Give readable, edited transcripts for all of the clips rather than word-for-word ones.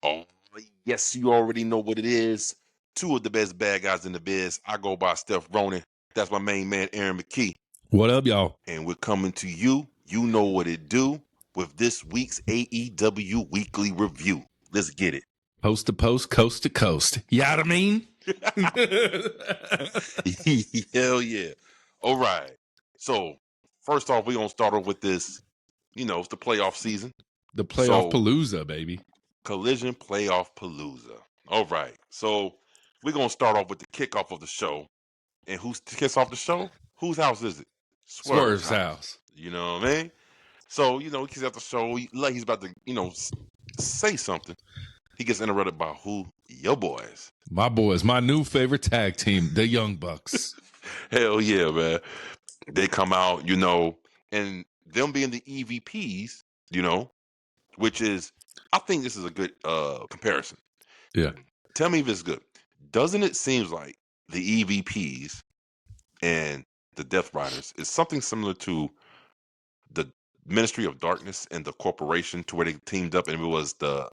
Oh, yes, you already know what it is. Two of the best bad guys in the biz. I go by Steph Ronin. That's my main man, Aaron McKee. What up, y'all? And we're coming to you. You know what it do with this week's AEW Weekly Review. Let's get it. Post to post, coast to coast. You know what I mean? Hell yeah. All right. So, first off, we're going to start off with this. You know, it's the playoff season. The playoff palooza, baby. Collision Playoff Palooza. All right. So, we're going to start off with the kickoff of the show. And who kicks off the show? Whose house is it? Swerve's house. You know what I mean? So, he kicks off the show. He's about to, say something. He gets interrupted by who? Your boys. My boys. My new favorite tag team, the Young Bucks. Hell yeah, man. They come out, and them being the EVPs, which is, I think this is a good comparison. Yeah. Tell me if it's good. Doesn't it seem like the EVPs and the Death Riders is something similar to the Ministry of Darkness and the Corporation, to where they teamed up, and it was the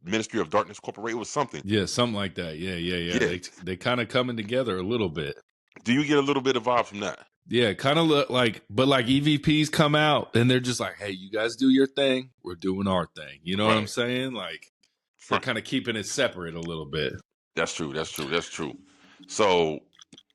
Ministry of Darkness Corporation? It was something. Yeah, something like that. Yeah. They kind of coming together a little bit. Do you get a little bit of vibe from that? Yeah, kind of look like, but like EVPs come out and they're just like, hey, you guys do your thing. We're doing our thing. You know what I'm saying? Like, they're kind of keeping it separate a little bit. That's true. So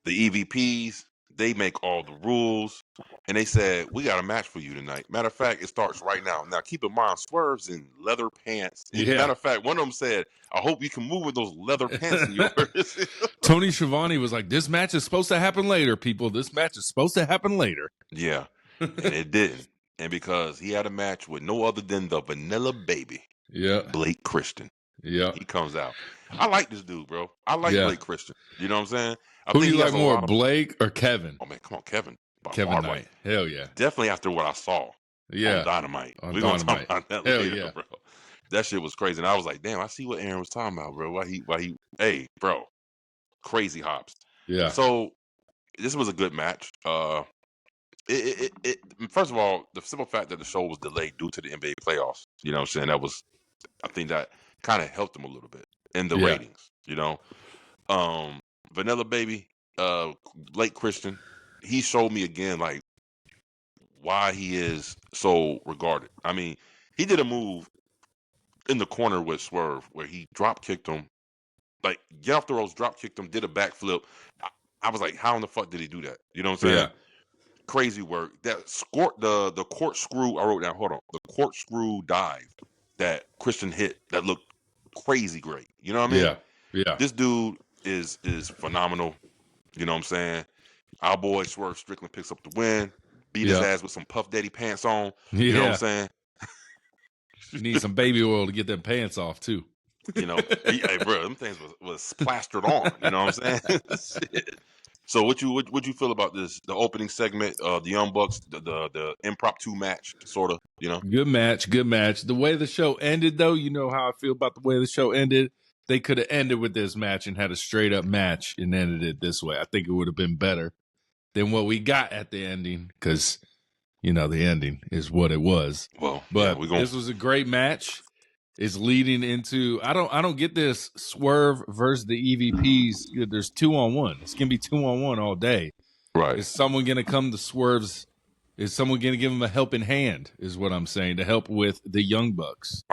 the EVPs, they make all the rules, and they said, we got a match for you tonight. Matter of fact, it starts right now. Now, keep in mind, Swerve's in leather pants. Yeah. Matter of fact, one of them said, I hope you can move with those leather pants of yours. Tony Schiavone was like, this match is supposed to happen later, people. This match is supposed to happen later. Yeah, and it didn't. And because he had a match with no other than the Vanilla Baby, Blake Christian. Yeah. He comes out. I like this dude, bro. I like Blake Christian. You know what I'm saying? Who do you like more, Blake or Kevin? Oh, man, come on, Kevin. Kevin Knight. Hell yeah. Definitely after what I saw on Dynamite. We're going to talk about that later, bro. That shit was crazy. And I was like, damn, I see what Aaron was talking about, bro. Hey, bro. Crazy hops. Yeah. So, this was a good match. First of all, the simple fact that the show was delayed due to the NBA playoffs, you know what I'm saying? I think that kind of helped them a little bit in the ratings, Vanilla Baby, Blake Christian, he showed me again, like, why he is so regarded. I mean, he did a move in the corner with Swerve where he drop kicked him, like, get off the ropes, drop kicked him, did a backflip. I was like, how in the fuck did he do that? You know what I'm saying? Yeah. Crazy work. That the corkscrew, I wrote down, hold on, the corkscrew dive that Christian hit that looked crazy great. You know what I mean? Yeah. This dude is phenomenal. You know what I'm saying? Our boy Swerve Strickland picks up the win, beat his ass with some Puff Daddy pants on. You know what I'm saying? You need some baby oil to get them pants off too. Hey, bro, them things was plastered on. You know what I'm saying? Shit. So what you feel about this? The opening segment, the Young Bucks, the impromptu match, sort of. Good match. The way the show ended, though, you know how I feel about the way the show ended. They could have ended with this match and had a straight up match and ended it this way. I think it would have been better than what we got at the ending, because the ending is what it was. Well, but this was a great match. It's leading into I don't get this Swerve versus the EVPs. There's 2-on-1. It's gonna be 2-on-1 all day. Right? Is someone gonna come to Swerve's? Is someone gonna give him a helping hand? Is what I'm saying, to help with the Young Bucks.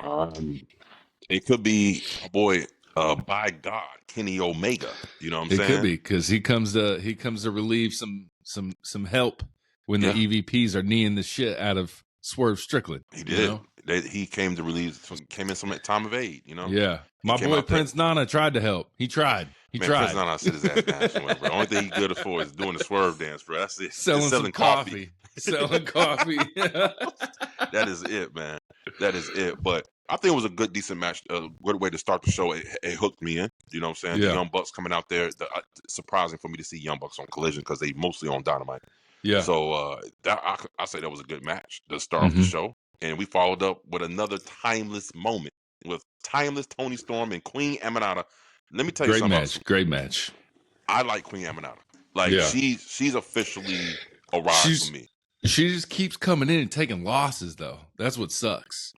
It could be a boy. By God, Kenny Omega. You know what I'm saying? It could be, because he comes to relieve some help when the EVPs are kneeing the shit out of Swerve Strickland. He did. He came to relieve. Came in some time of aid. Yeah. My boy Prince Nana tried to help. He tried. Prince Nana sit his ass down somewhere, bro. Only thing he's good for is doing the Swerve dance, bro. That's it. Selling coffee. Selling coffee. That is it, man. That is it. But I think it was a good, decent match. A good way to start the show. It hooked me in. You know what I'm saying? Yeah. The Young Bucks coming out there. Surprising for me to see Young Bucks on Collision, because they mostly on Dynamite. Yeah. So I say that was a good match to start off the show. And we followed up with another timeless moment with timeless Tony Storm and Queen Aminata. Let me tell you something. Great match. I like Queen Aminata. Like, she's officially arrived for me. She just keeps coming in and taking losses, though. That's what sucks.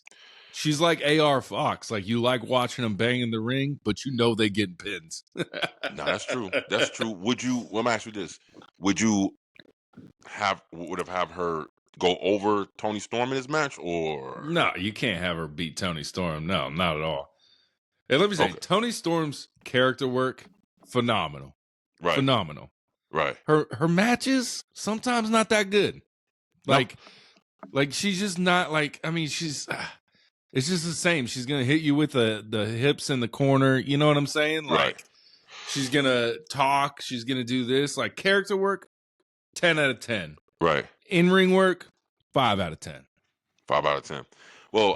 She's like AR Fox. Like, you like watching them bang in the ring, but you know they getting pins. No, that's true. That's true. Would you? Let me ask you this: would you have her go over Tony Storm in this match, or No, you can't have her beat Tony Storm. No, not at all. And let me say, Okay. Tony Storm's character work, phenomenal. right? Phenomenal. Right. Her matches, sometimes not that good. Like she's just not like, I mean, she's, it's just the same. She's going to hit you with the hips in the corner. You know what I'm saying? Like, Right. she's going to talk. She's going to do this. Like, character work, 10 out of 10. Right. In-ring work, 5 out of 10. 5 out of 10. Well,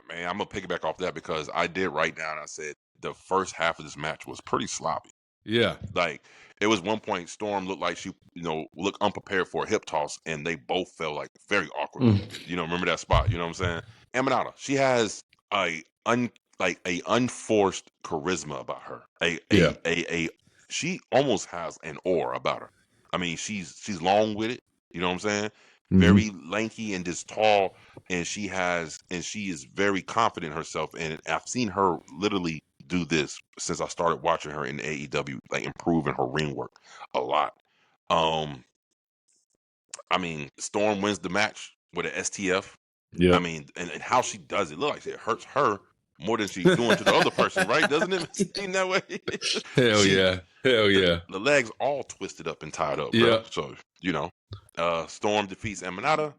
man, I'm gonna piggyback off that because I did write down. I said the first half of this match was pretty sloppy. Yeah. Like, it was one point Storm looked like she, looked unprepared for a hip toss, and they both felt like very awkward. Remember that spot? You know what I'm saying? Aminata, she has a unforced charisma about her. She almost has an aura about her. I mean, she's long with it. You know what I'm saying? Very lanky and just tall, and she is very confident in herself. And I've seen her literally do this since I started watching her in AEW, like improving her ring work a lot. I mean, Storm wins the match with an STF. Yeah. I mean, and how she does it, look like it hurts her more than she's doing to the other person, right? Doesn't it seem that way? Hell yeah. The legs all twisted up and tied up, bro. Yeah. So, Storm defeats Aminata.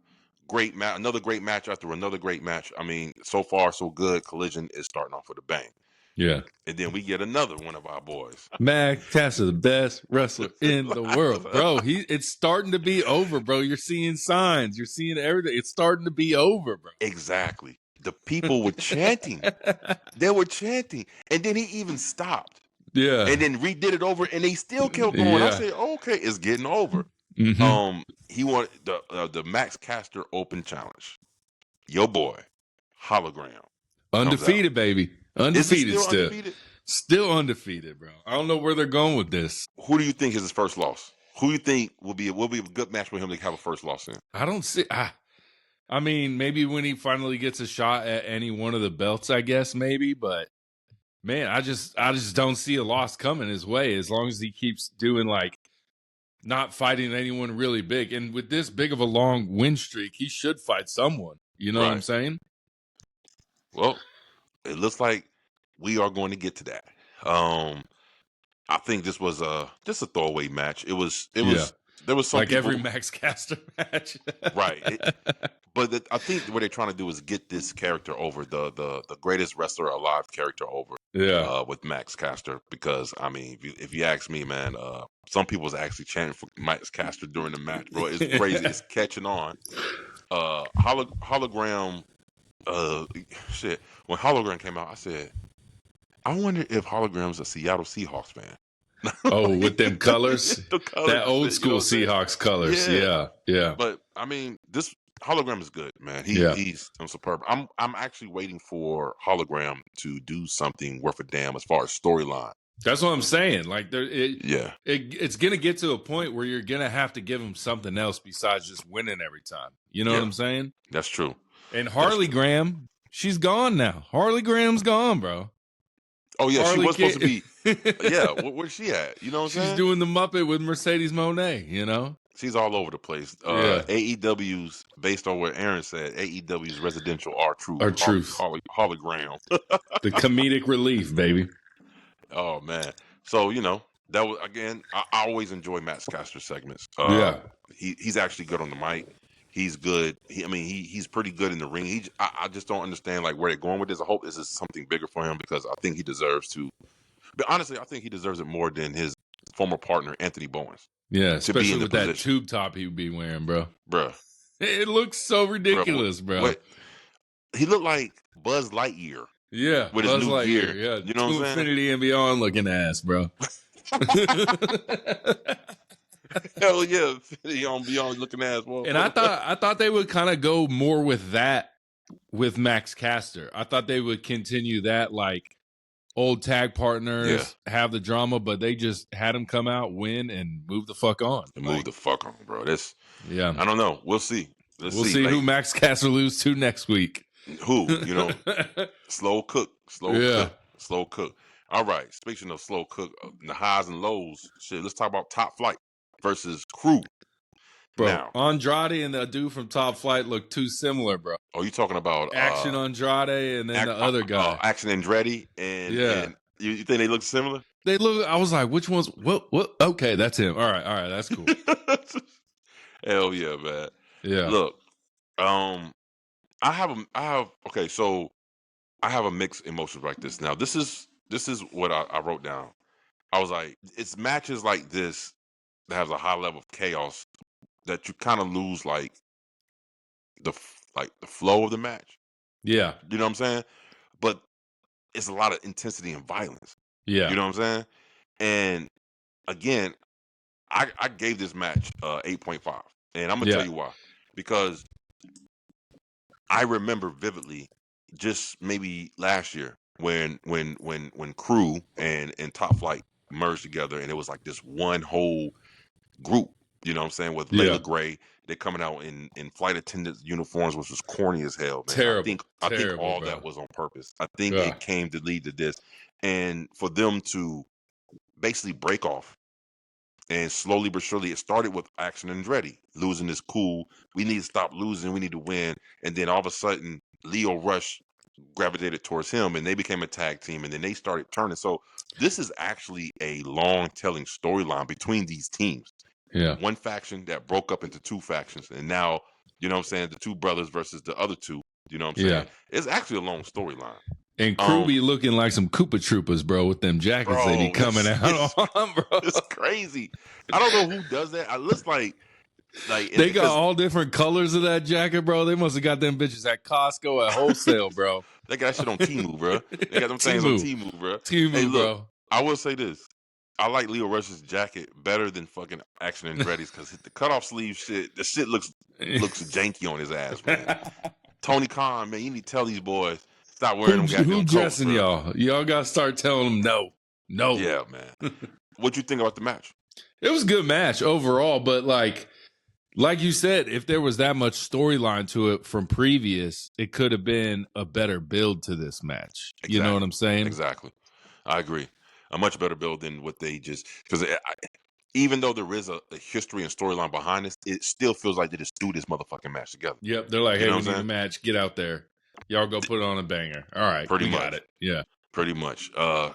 Great match, another great match after another great match. I mean, so far so good. Collision is starting off with a bang. Yeah. And then we get another one of our boys. Max Caster, the best wrestler in the world, bro. It's starting to be over, bro. You're seeing signs. You're seeing everything. It's starting to be over, bro. Exactly. The people were chanting. They were chanting. And then he even stopped. Yeah. And then redid it over, and they still kept going. Yeah. I said, okay, it's getting over. He wanted the Max Caster Open Challenge. Your boy, Hologram. Undefeated, baby. Undefeated Is he still. undefeated? Still undefeated, bro. I don't know where they're going with this. Who do you think is his first loss? Who do you think will be a good match for him to have a first loss in? I don't see. I mean, maybe when he finally gets a shot at any one of the belts, I guess maybe. But man, I just don't see a loss coming his way as long as he keeps doing like not fighting anyone really big. And with this big of a long win streak, he should fight someone. You know what I'm saying? Well, it looks like we are going to get to that. I think this was just a throwaway match. There was some like people, every Max Caster match, right? But I think what they're trying to do is get this character over, the greatest wrestler alive character over. Yeah. With Max Caster, because I mean, if you ask me, man, some people was actually chanting for Max Caster during the match, bro. It's crazy. It's catching on. Hologram. Shit. When Hologram came out, I said, I wonder if Hologram's a Seattle Seahawks fan. Oh, with them colors? That old school Seahawks colors. Yeah. But I mean, this Hologram is good, man. He's superb. I'm actually waiting for Hologram to do something worth a damn as far as storyline. That's what I'm saying. Like, it's gonna get to a point where you're gonna have to give him something else besides just winning every time. You know what I'm saying? That's true. And Harley Graham, she's gone now. Harley Graham's gone, bro. Oh yeah, Harley she was supposed to be. Yeah, where's she at? You know what I'm saying? She's doing the Muppet with Mercedes Monet. You know, she's all over the place. AEW's, based on what Aaron said, AEW's residential R-Truth. Hologram. The comedic relief, baby. Oh man, so that was, again, I always enjoy Max Caster segments. He's actually good on the mic. He's good. He's pretty good in the ring. I just don't understand like where they're going with this. I hope this is something bigger for him because I think he deserves to. But honestly, I think he deserves it more than his former partner Anthony Bowens. Yeah, especially with that tube top he would be wearing, bro. It looks so ridiculous, bro. Wait, he looked like Buzz Lightyear. Yeah, with his new gear. Yeah, you know what I'm saying? Infinity and Beyond looking ass, bro. Hell yeah, Beyond looking ass. Well, and I thought they would kind of go more with that with Max Caster. I thought they would continue that like old tag partners, Yeah. have the drama, but they just had them come out, win, and move the fuck on. Move the fuck on, bro. That's yeah. I don't know. We'll see. We'll see who Max Caster lose to next week. Who, slow cook. Yeah. Slow cook. All right. Speaking of slow cook, the highs and lows, shit, let's talk about Top Flight versus Crew. Bro, Now, Andrade and the dude from Top Flight look too similar, bro. Oh, you talking about Action Andrade and then the other guy. Action Andretti and you think they look similar? They look. I was like, which one's what? Okay, that's him. All right, that's cool. Hell yeah, man. Yeah. Look, I have mixed emotions like this. Now, this is what I wrote down. I was like, it's matches like this that has a high level of chaos that you kind of lose like the flow of the match. Yeah. You know what I'm saying? But it's a lot of intensity and violence. Yeah. You know what I'm saying? And again, I gave this match 8.5. And I'm gonna tell you why. Because I remember vividly just maybe last year when Crew and Top Flight merged together and it was like this one whole group, you know what I'm saying, with Layla Gray. They're coming out in flight attendant uniforms, which was corny as hell, man. Terrible. I think all that was on purpose. I think it came to lead to this. And for them to basically break off and slowly but surely, it started with Action Andretti. Losing is cool. We need to stop losing. We need to win. And then all of a sudden, Lio Rush gravitated towards him and they became a tag team and then they started turning. So this is actually a long telling storyline between these teams. Yeah. One faction that broke up into two factions, and now, you know what I'm saying, the two brothers versus the other two, you know what I'm saying? It's actually a long storyline. And Crew be looking like some Koopa Troopers, bro, with them jackets they be coming out on, bro. It's crazy. I don't know who does that. It looks like they got all different colors of that jacket, bro. They must have got them bitches at Costco at wholesale, bro. They got that shit on Temu, bro. They got them things on Temu, bro. Hey, look, bro. I will say this. I like Lio Rush's jacket better than fucking Action Andretti's because the cutoff sleeve shit, the shit looks janky on his ass, man. Tony Khan, man, you need to tell these boys stop wearing them goddamn Who dressing y'all? Y'all got to start telling them no. Yeah, man. What'd you think about the match? It was a good match overall, but like you said, if there was that much storyline to it from previous, it could have been a better build to this match. Exactly. You know what I'm saying? Exactly. I agree. A much better build than what they just, because even though there is a history and storyline behind this, it still feels like they just threw this motherfucking match together. Yep. They're like, hey, we need a match. Get out there. Y'all go put it on a banger. All right. Pretty much. Got it. Yeah. Pretty much. At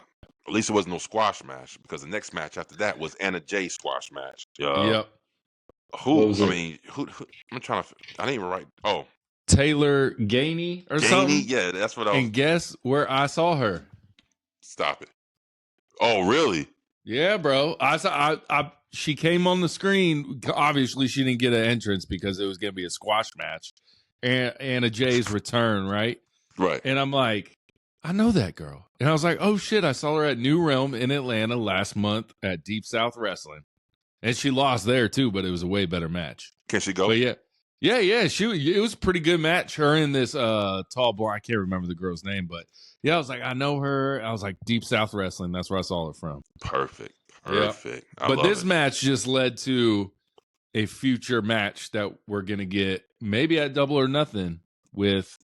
least it wasn't no squash match because the next match after that was Anna Jay squash match. Yep. Who? I'm trying to. I didn't even write. Oh, Taylor Gainey or something. Yeah, that's what I was. And guess where I saw her? Stop it. Oh, really? Yeah, bro. She came on the screen. Obviously, she didn't get an entrance because it was going to be a squash match. And Anna Jay's return, right? Right. And I'm like, I know that girl. And I was like, oh shit, I saw her at New Realm in Atlanta last month at Deep South Wrestling. And she lost there too, but it was a way better match. Can she go? But yeah. It was a pretty good match. Her and this tall boy, I can't remember the girl's name, but yeah, I was like, I know her. I was like, Deep South Wrestling. That's where I saw her from. Perfect. Yeah. But this match just led to a future match that we're gonna get maybe at Double or Nothing with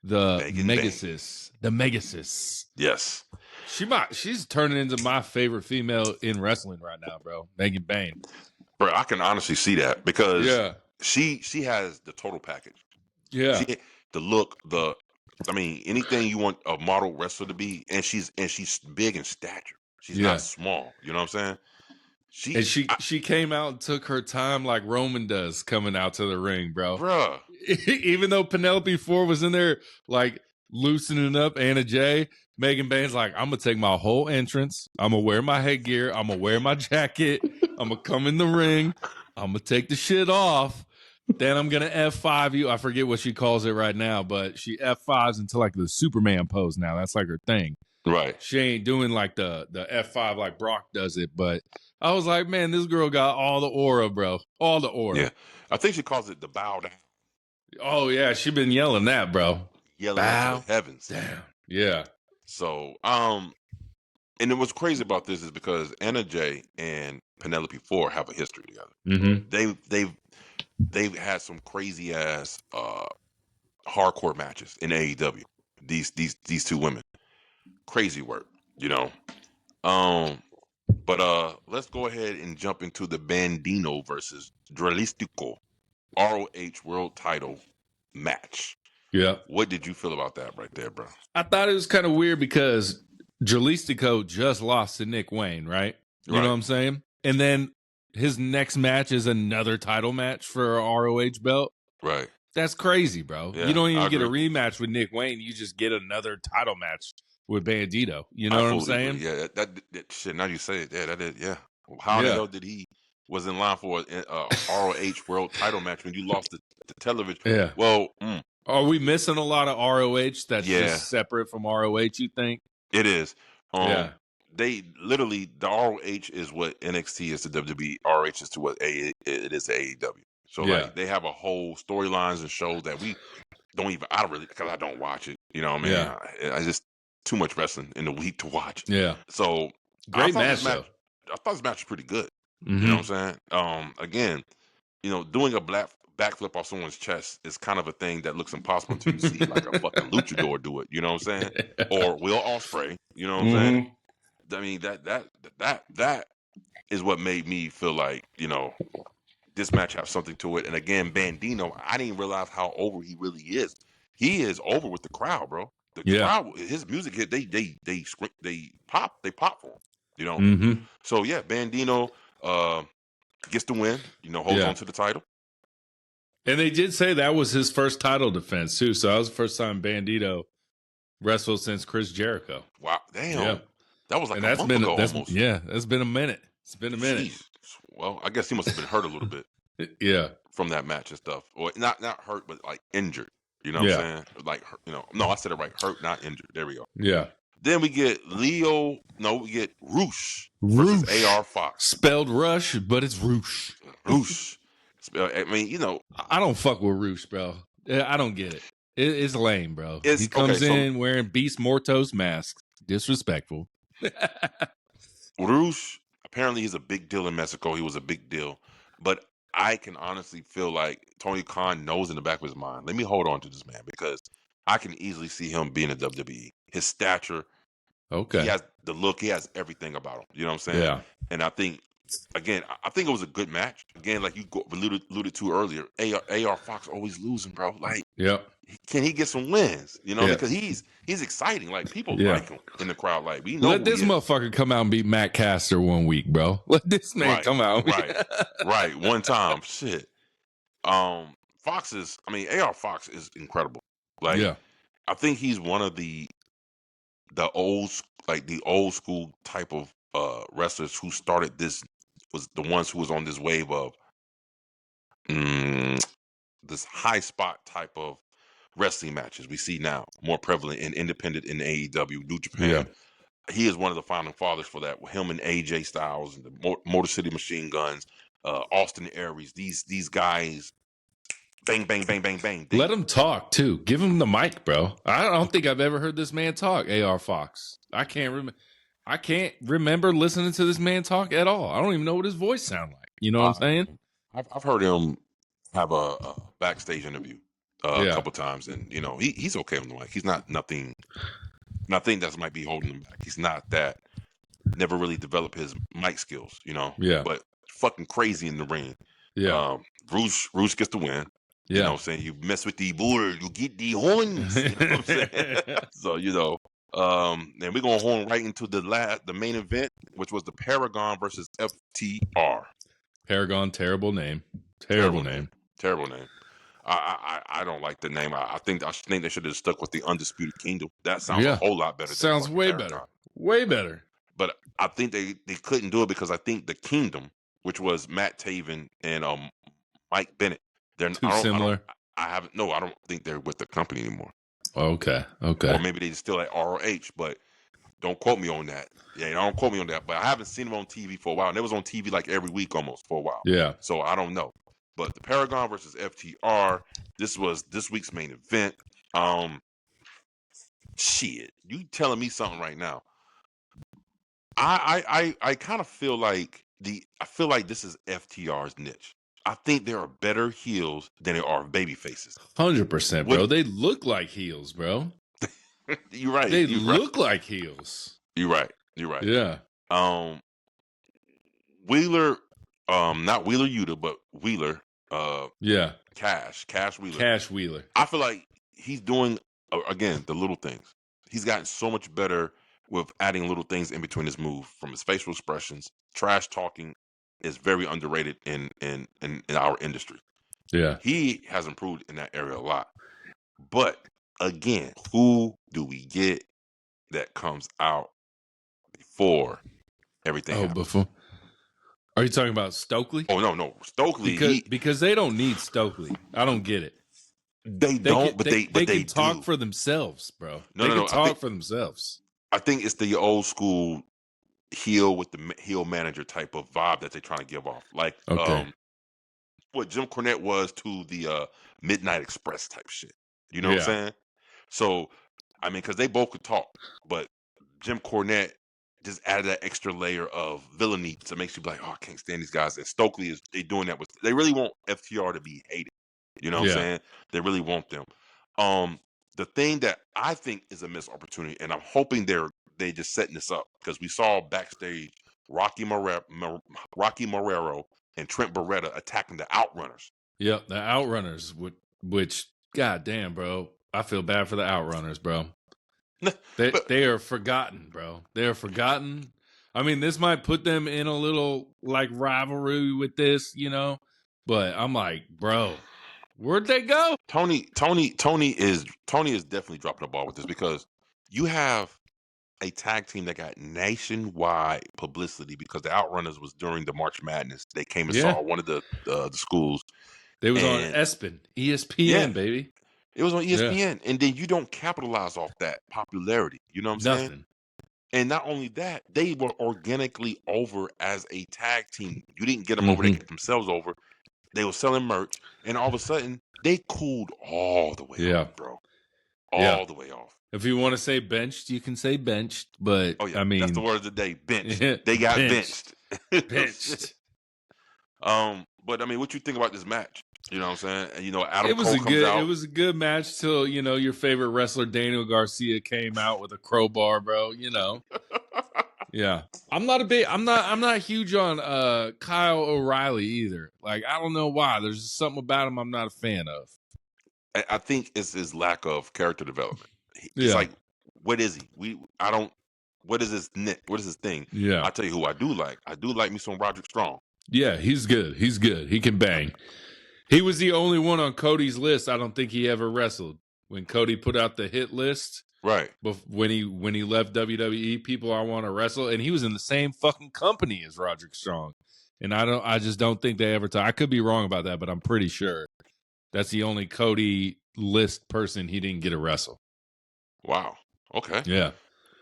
the Megasis. The Megasis. Yes. She's turning into my favorite female in wrestling right now, bro. Megan Bain. Bro, I can honestly see that because she has the total package. Yeah. The look, anything you want a model wrestler to be, and she's big in stature. She's not small. You know what I'm saying? She came out and took her time like Roman does coming out to the ring, bro. Bruh. Even though Penelope Ford was in there like loosening up Anna Jay, Megan Bain's like, I'm gonna take my whole entrance. I'm gonna wear my headgear. I'm gonna wear my jacket. I'm gonna come in the ring. I'm gonna take the shit off. Then I'm gonna F5 you. I forget what she calls it right now, but she F5s into like the Superman pose now. That's like her thing. Right. She ain't doing like the F5 like Brock does it, but I was like, man, this girl got all the aura, bro. All the aura. Yeah. I think she calls it the bow down. Oh, yeah. She been yelling that, bro. Yelling out to the heavens. Damn. Yeah. So, and then what's crazy about this is because Anna Jay and Penelope Ford have a history together. Mm-hmm. They've had some crazy ass hardcore matches in AEW. These two women, crazy work, you know. But let's go ahead and jump into the Bandido versus Dralistico ROH World Title match. Yeah. What did you feel about that right there, bro? I thought it was kind of weird because Jalistico just lost to Nick Wayne, right? You know what I'm saying? And then his next match is another title match for a ROH belt. Right. That's crazy, bro. Yeah, you don't even I get a agree. rematch with Nick Wayne. You just get another title match with Bandido. You know I what I'm fully saying? agree. Yeah, that shit. Now you say it. Yeah, that is. Yeah. How the hell did he was in line for a ROH World Title match when you lost the television? Yeah. Well, are we missing a lot of ROH that's Yeah. just separate from ROH, you think? It is. Yeah. They literally, the ROH is what NXT is to WWE. ROH is to what it is to AEW. So like they have a whole storylines and shows that we don't even. I don't really, because I don't watch it. You know what I mean? Yeah. I just too much wrestling in the week to watch. Yeah. So Great match, though. I thought this match was pretty good. Mm-hmm. You know what I'm saying? Again, you know, doing a backflip off someone's chest is kind of a thing that looks impossible until you see like a fucking luchador do it. You know what I'm saying? Or Will Ospreay. You know what I'm saying? I mean, that is what made me feel like, you know, this match has something to it. And again, Bandido, I didn't realize how over he really is. He is over with the crowd, bro. The crowd, his music hit, they pop for him. You know. Mm-hmm. So yeah, Bandido gets the win. You know, holds on to the title. And they did say that was his first title defense too. So that was the first time Bandido wrestled since Chris Jericho. Wow, damn. Yeah. That was like a month ago almost. Yeah, that's been a minute. It's been a minute. Jeez. Well, I guess he must have been hurt a little bit. Yeah. From that match and stuff. Or not hurt, but like injured. You know what I'm saying? Like, you know, no, I said it right. Hurt, not injured. There we go. Yeah. Then we get we get Roosh versus AR Fox. Spelled Rush, but it's Roosh. Roosh. I mean, you know. I don't fuck with Roosh, bro. I don't get it. It's lame, bro. He comes in wearing Beast Mortos masks. Disrespectful. Roosh, apparently he's a big deal in Mexico. He was a big deal. But I can honestly feel like Tony Khan knows in the back of his mind, let me hold on to this man because I can easily see him being a WWE. His stature, he has the look, he has everything about him. You know what I'm saying? Yeah. And I think, again, it was a good match. Again, like you alluded to earlier, AR Fox always losing, bro. Like, can he get some wins? You know, because he's exciting. Like people like him in the crowd. Like we know. Let this motherfucker come out and beat Matt Caster one week, bro. Let this man come out. Right. One time, shit. Fox is. I mean, AR Fox is incredible. Like, I think he's one of the old school type of wrestlers who started this. Was the ones who was on this wave of this high spot type of wrestling matches we see now, more prevalent and independent in AEW, New Japan. He is one of the founding fathers for that. Him and AJ Styles and the Motor City Machine Guns, Austin Aries. These guys, bang, bang, bang, bang, bang. Let him talk too. Give him the mic, bro. I don't think I've ever heard this man talk. AR Fox. I can't remember listening to this man talk at all. I don't even know what his voice sounds like. You know what I'm saying? I've heard him have a backstage interview a couple times, and you know he's okay on the mic. He's not nothing that might be holding him back. He's not that. Never really developed his mic skills, you know. But fucking crazy in the ring. Roosh gets the win. You know what I'm saying? You mess with the bull, you get the horns. You know what I'm saying? So, you know, and we're gonna horn right into the main event, which was the Paragon versus FTR. Paragon, terrible name. Terrible name. I don't like the name. I think they should have stuck with the Undisputed Kingdom. That sounds a whole lot better. Sounds way better. Way better. But I think they couldn't do it because I think the Kingdom, which was Matt Taven and Mike Bennett, they're too similar. I don't think they're with the company anymore. Okay. Or maybe they're still at ROH, but don't quote me on that. Yeah, don't quote me on that. But I haven't seen them on TV for a while. And it was on TV like every week almost for a while. Yeah. So I don't know. But the Paragon versus FTR, this was this week's main event. Shit, you telling me something right now? I kind of feel like this is FTR's niche. I think there are better heels than there are baby faces. 100%, What bro. They look like heels, bro. you're right. They You're right. look like heels. You're right. You're right. Yeah. Wheeler, not Wheeler Yuta, but Wheeler, Yeah. Cash Wheeler. Cash Wheeler. I feel like he's doing again the little things. He's gotten so much better with adding little things in between his move, from his facial expressions. Trash talking is very underrated in our industry. Yeah. He has improved in that area a lot. But again, who do we get that comes out before everything happens? Before. Are you talking about Stokely? Oh no, Stokely. Because they don't need Stokely. I don't get it. They don't, but they can talk do. for themselves, bro. No, they no, can no. talk for themselves. I think it's the old school heel with the heel manager type of vibe that they're trying to give off, like what Jim Cornette was to the Midnight Express type shit. You know what I'm saying? So, I mean, because they both could talk, but Jim Cornette just added that extra layer of villainy to make you be like, oh, I can't stand these guys. And Stokely they doing that with. They really want FTR to be hated. You know what I'm saying? They really want them. The thing that I think is a missed opportunity, and I'm hoping they just setting this up, because we saw backstage Rocky Marrero and Trent Beretta attacking the Outrunners. Yep, the Outrunners, which goddamn, bro, I feel bad for the Outrunners, bro. They are forgotten, bro. They are forgotten. I mean, this might put them in a little like rivalry with this, but I'm like, bro, where'd they go? Tony is definitely dropping the ball with this, because you have a tag team that got nationwide publicity because the Outrunners was during the March Madness. They came and saw one of the schools. They was on ESPN, baby. It was on ESPN, and then you don't capitalize off that popularity. You know what I'm saying? And not only that, they were organically over as a tag team. You didn't get them over; they get themselves over. They were selling merch, and all of a sudden, they cooled all the way off, bro. All the way off. If you want to say benched, you can say benched, but I mean, that's the word of the day. Benched. They got benched. Benched. But I mean, what you think about this match? You know what I'm saying? And Adam Cole comes out. It was a good match till your favorite wrestler Daniel Garcia came out with a crowbar, bro. Yeah. I'm not huge on Kyle O'Reilly either. Like, I don't know why. There's just something about him I'm not a fan of. I think it's his lack of character development. It's like, what is he? What is his nick? What is his thing? Yeah. I'll tell you who I do like. I do like me some Roderick Strong. Yeah, he's good. He can bang. He was the only one on Cody's list. I don't think he ever wrestled. When Cody put out the hit list, right? But when he left WWE, people I want to wrestle, and he was in the same fucking company as Roderick Strong. And I just don't think they ever I could be wrong about that, but I'm pretty sure that's the only Cody list person he didn't get to wrestle. Wow. Okay. Yeah.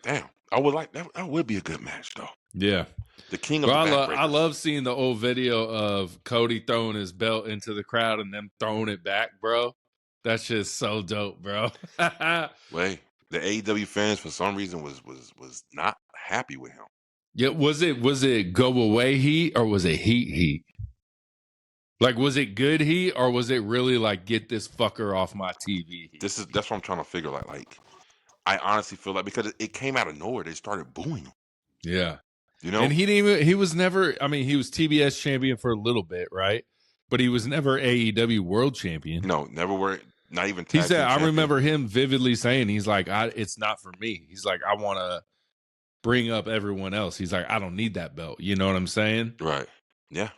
Damn. I would like that. That would be a good match, though. Yeah. The king of the backbreakers. I love seeing the old video of Cody throwing his belt into the crowd and them throwing it back, bro. That's just so dope, bro. Wait, the AEW fans for some reason was not happy with him. Yeah, was it go away heat or was it heat? Like, was it good heat or was it really like get this fucker off my TV? That's what I'm trying to figure out. Like, I honestly feel like, because it came out of nowhere, they started booing him. Yeah. And he was never, I mean, he was TBS champion for a little bit, right? But he was never AEW world champion. No, never were. Not even tag team champion. I remember him vividly saying, he's like, it's not for me. He's like, I want to bring up everyone else. He's like, I don't need that belt. You know what I'm saying? Right. Yeah.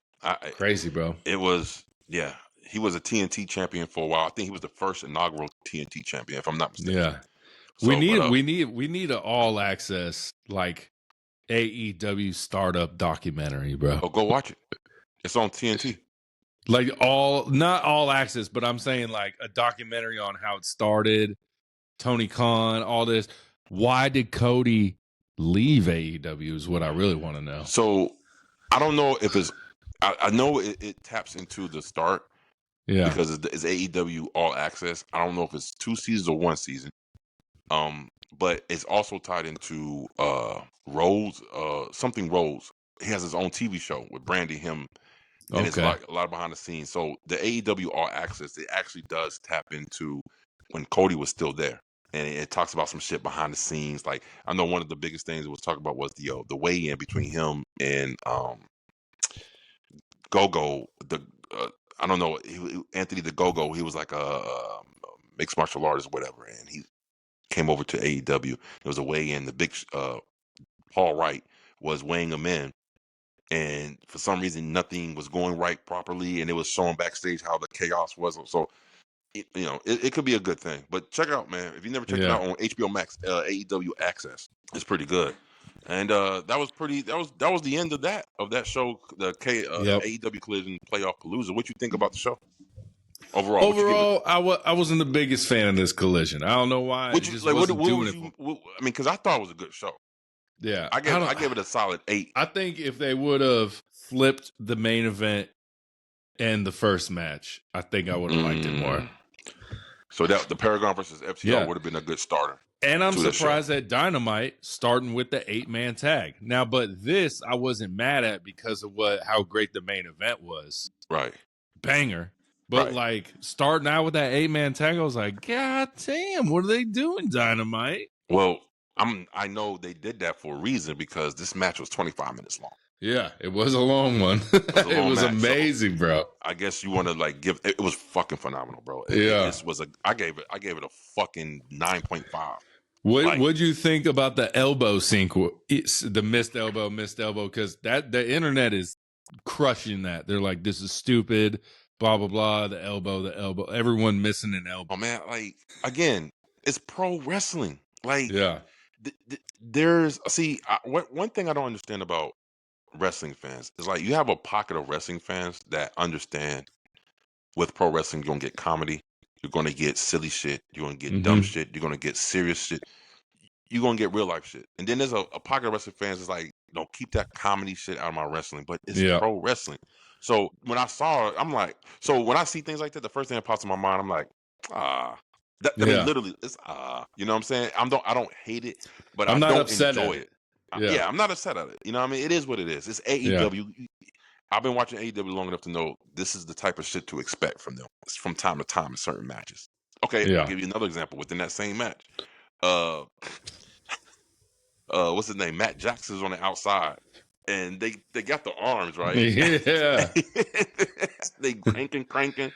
Crazy, bro. It was, yeah. He was a TNT champion for a while. I think he was the first inaugural TNT champion, if I'm not mistaken. Yeah. So, we need an all access, like, AEW startup documentary, bro. Oh, go watch it. It's on TNT. Like, not all access, but I'm saying like a documentary on how it started, Tony Khan, all this. Why did Cody leave AEW is what I really want to know. So I don't know if it's, I know it taps into the start. Yeah. Because it's AEW all access. I don't know if it's 2 seasons or 1 season. but it's also tied into Rose, something Rose. He has his own TV show with Brandy, him, and it's Okay. like a lot behind the scenes. So the AEW All Access, it actually does tap into when Cody was still there, and it talks about some shit behind the scenes. Like I know one of the biggest things it was talking about was the weigh-in between him and Go-Go. I don't know, Anthony the Go-Go. He was like a mixed martial artist, or whatever, and he came over to AEW. There was a weigh-in. The big Paul Wright was weighing him in, and for some reason nothing was going right properly, and it was showing backstage how the chaos was. So it could be a good thing. But check it out, man. If you never checked it out on HBO Max, AEW Access, it's pretty good. And that was the end of that show, the AEW Collision Playoff Palooza. What you think about the show overall? Overall, I wasn't the biggest fan of this Collision. I don't know why. It just wasn't doing it. I mean, because I thought it was a good show. Yeah, I gave it a solid 8. I think if they would have flipped the main event and the first match, I think I would have liked it more. So that the Paragon versus FTR would have been a good starter. And I'm surprised at Dynamite starting with the 8-man tag. Now, but this I wasn't mad at because of how great the main event was. Right. Banger. But like starting out with that 8-man tag, I was like, God damn, what are they doing, Dynamite? Well, I know they did that for a reason because this match was 25 minutes long. Yeah, it was a long one. It was amazing, bro. I guess you want to like give it was fucking phenomenal, bro. I gave it a fucking 9.5. What'd you think about the elbow sync? The missed elbow? Because the internet is crushing that. They're like, this is stupid, blah blah blah. The elbow. Everyone missing an elbow. Oh man, like again, it's pro wrestling. Like there's one thing I don't understand about wrestling fans is like you have a pocket of wrestling fans that understand with pro wrestling you're gonna get comedy, you're gonna get silly shit, you're gonna get dumb shit, you're gonna get serious shit, you're gonna get real life shit. And then there's a pocket of wrestling fans that's like, don't keep that comedy shit out of my wrestling, but it's pro wrestling. So when I saw it, I'm like, so when I see things like that, the first thing that pops in my mind, I'm like, I mean, literally, it's you know what I'm saying? I don't hate it, but I don't enjoy it. Yeah, I'm not upset at it. You know what I mean? It is what it is. It's AEW. Yeah. I've been watching AEW long enough to know this is the type of shit to expect from them. It's from time to time in certain matches. Okay, I'll give you another example within that same match. What's his name? Matt Jackson's on the outside, and they got the arms right. Yeah, they cranking.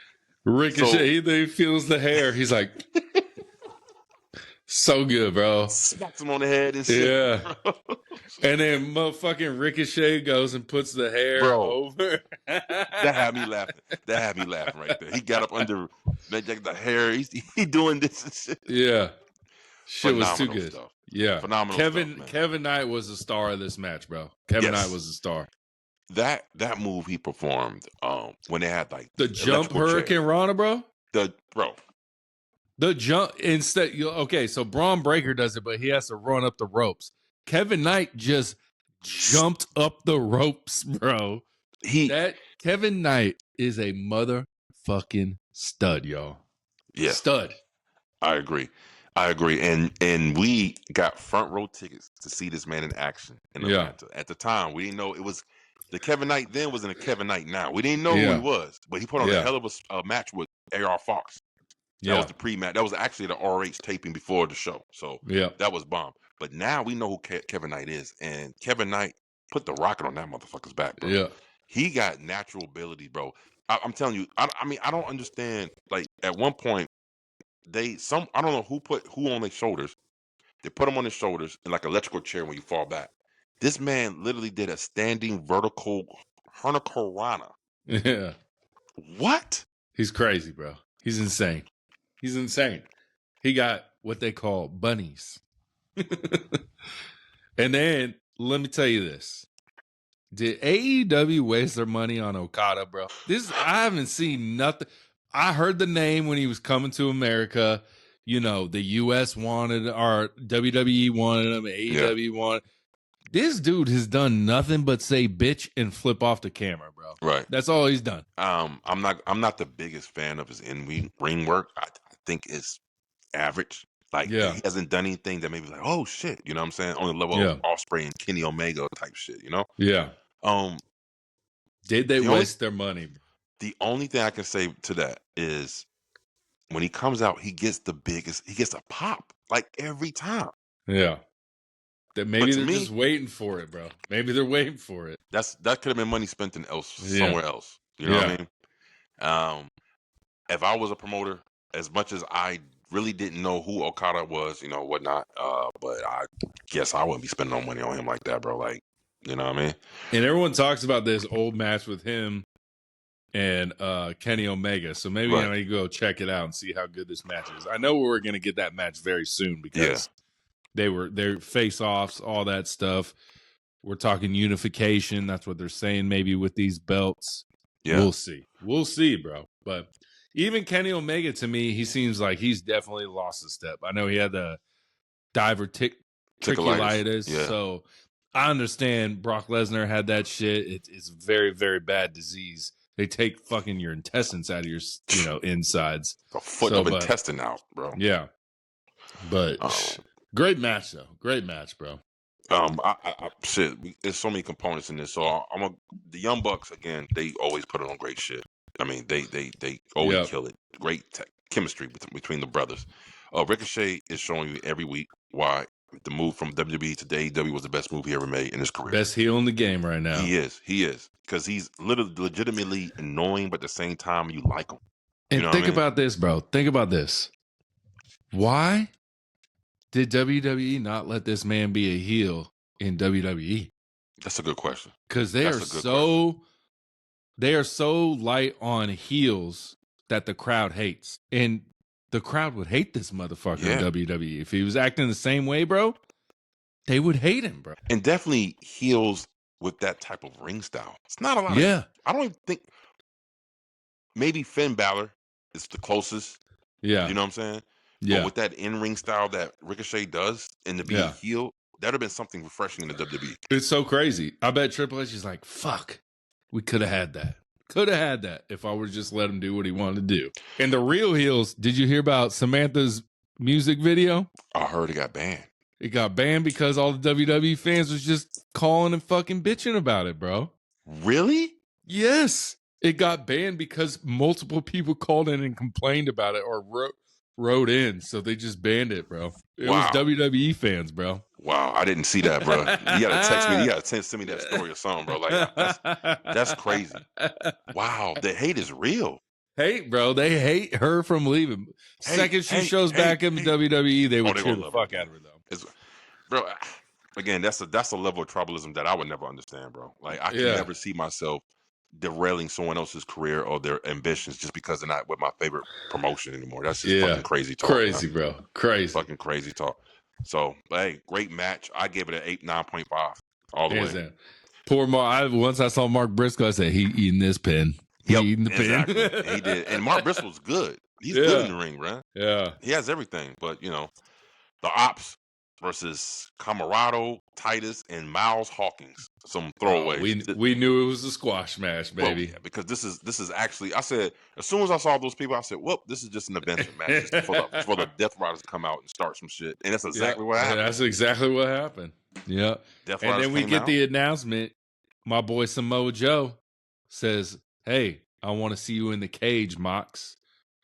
Ricochet, he feels the hair. He's like, so good, bro. Smacks him on the head and shit. Yeah. And then motherfucking Ricochet goes and puts the hair over. That had me laughing right there. He got up under the hair. He doing this and shit. Yeah. Shit was too good. Stuff. Yeah. Phenomenal stuff, Kevin Knight was the star of this match, bro. Kevin Knight was the star. That move he performed when they had like the jump Hurricane Rana, bro. The jump instead. Okay, so Braun Breaker does it, but he has to run up the ropes. Kevin Knight just jumped up the ropes, bro. Kevin Knight is a motherfucking stud, y'all. Yeah, stud. I agree, and we got front row tickets to see this man in action in Atlanta. At the time, we didn't know it was the Kevin Knight then wasn't a Kevin Knight now. We didn't know who he was, but he put on a hell of a match with AR Fox. That was the pre-match. That was actually the RH taping before the show. So that was bomb. But now we know who Kevin Knight is. And Kevin Knight put the rocket on that motherfucker's back, bro. Yeah. He got natural ability, bro. I'm telling you, I mean, I don't understand. Like, at one point, I don't know who put who on their shoulders. They put him on his shoulders in like an electrical chair when you fall back. This man literally did a standing vertical Hurricanrana. Yeah. What? He's crazy, bro. He's insane. He got what they call bunnies. And then, let me tell you this. Did AEW waste their money on Okada, bro? I haven't seen nothing. I heard the name when he was coming to America. You know, the US wanted, or WWE wanted him, AEW wanted. This dude has done nothing but say bitch and flip off the camera, bro. Right. That's all he's done. I'm not the biggest fan of his in-ring work. I think it's average. Like Yeah. he hasn't done anything that maybe like, oh shit, you know what I'm saying? On the level Yeah. of Ospreay and Kenny Omega type shit, you know? Yeah. Did they waste their money? The only thing I can say to that is when he comes out, he gets a pop like every time. Yeah. That maybe to they're me, just waiting for it, bro. Maybe they're waiting for it. that could have been money spent somewhere else. You know Yeah. what I mean? If I was a promoter, as much as I really didn't know who Okada was, you know, whatnot, but I guess I wouldn't be spending no money on him like that, bro. Like, you know what I mean? And everyone talks about this old match with him and Kenny Omega. So maybe Right. you go check it out and see how good this match is. I know we're going to get that match very soon because they're face-offs, all that stuff. We're talking unification. That's what they're saying maybe with these belts. Yeah. We'll see. We'll see, bro. But even Kenny Omega, to me, he seems like he's definitely lost a step. I know he had the diverticulitis. Yeah. So I understand Brock Lesnar had that shit. It's a very, very bad disease. They take fucking your intestines out of your, insides. A foot of intestine out, bro. Yeah. But great match, though. Great match, bro. Shit, there's so many components in this. So the Young Bucks again. They always put it on great shit. I mean, they always kill it. Great chemistry between the brothers. Ricochet is showing you every week why the move from WWE to the AEW was the best move he ever made in his career. Best heel in the game right now. He is, because he's legitimately annoying, but at the same time you like him. And think about this, bro. Think about this. Why did WWE not let this man be a heel in WWE? That's a good question. Because they are so light on heels that the crowd hates. And the crowd would hate this motherfucker in WWE. If he was acting the same way, bro, they would hate him, bro. And definitely heels with that type of ring style. It's not a lot I don't even think maybe Finn Balor is the closest. Yeah. You know what I'm saying? Yeah. But with that in-ring style that Ricochet does and to be a heel, that would have been something refreshing in the WWE. It's so crazy. I bet Triple H is like, fuck, we could have had that. Could have had that if I would just let him do what he wanted to do. And the real heels, did you hear about Samantha's music video? I heard it got banned. It got banned because all the WWE fans was just calling and fucking bitching about it, bro. Really? Yes. It got banned because multiple people called in and complained about it or wrote in. So they just banned it, bro. It was WWE fans, bro. Wow, I didn't see that, bro. You gotta text me. You gotta send me that story or something, bro. Like that's crazy. Wow, the hate is real. Hate, bro. They hate her from leaving. Second she shows back in the WWE, they would cheer the fuck out of her, though. Bro, again, that's a level of tribalism that I would never understand, bro. Like I can never see myself derailing someone else's career or their ambitions just because they're not with my favorite promotion anymore. That's just fucking crazy talk. Crazy, bro. Crazy. Fucking crazy talk. So, hey, great match. I gave it an 9.5 all the way. Poor Mark. Once I saw Mark Briscoe, I said, he eating this pin. He eating the pin. He did. And Mark Briscoe's good. He's good in the ring, bro. Yeah. He has everything. But, the Ops versus Camarado, Titus, and Miles Hawkins. Some throwaways. We knew it was a squash match, baby. Well, because this is actually, I said, as soon as I saw those people, I said, well, this is just an adventure match for the Death Riders to come out and start some shit. And that's exactly what happened. That's exactly what happened. Yeah. And then we get the announcement. My boy Samoa Joe says, hey, I want to see you in the cage, Mox.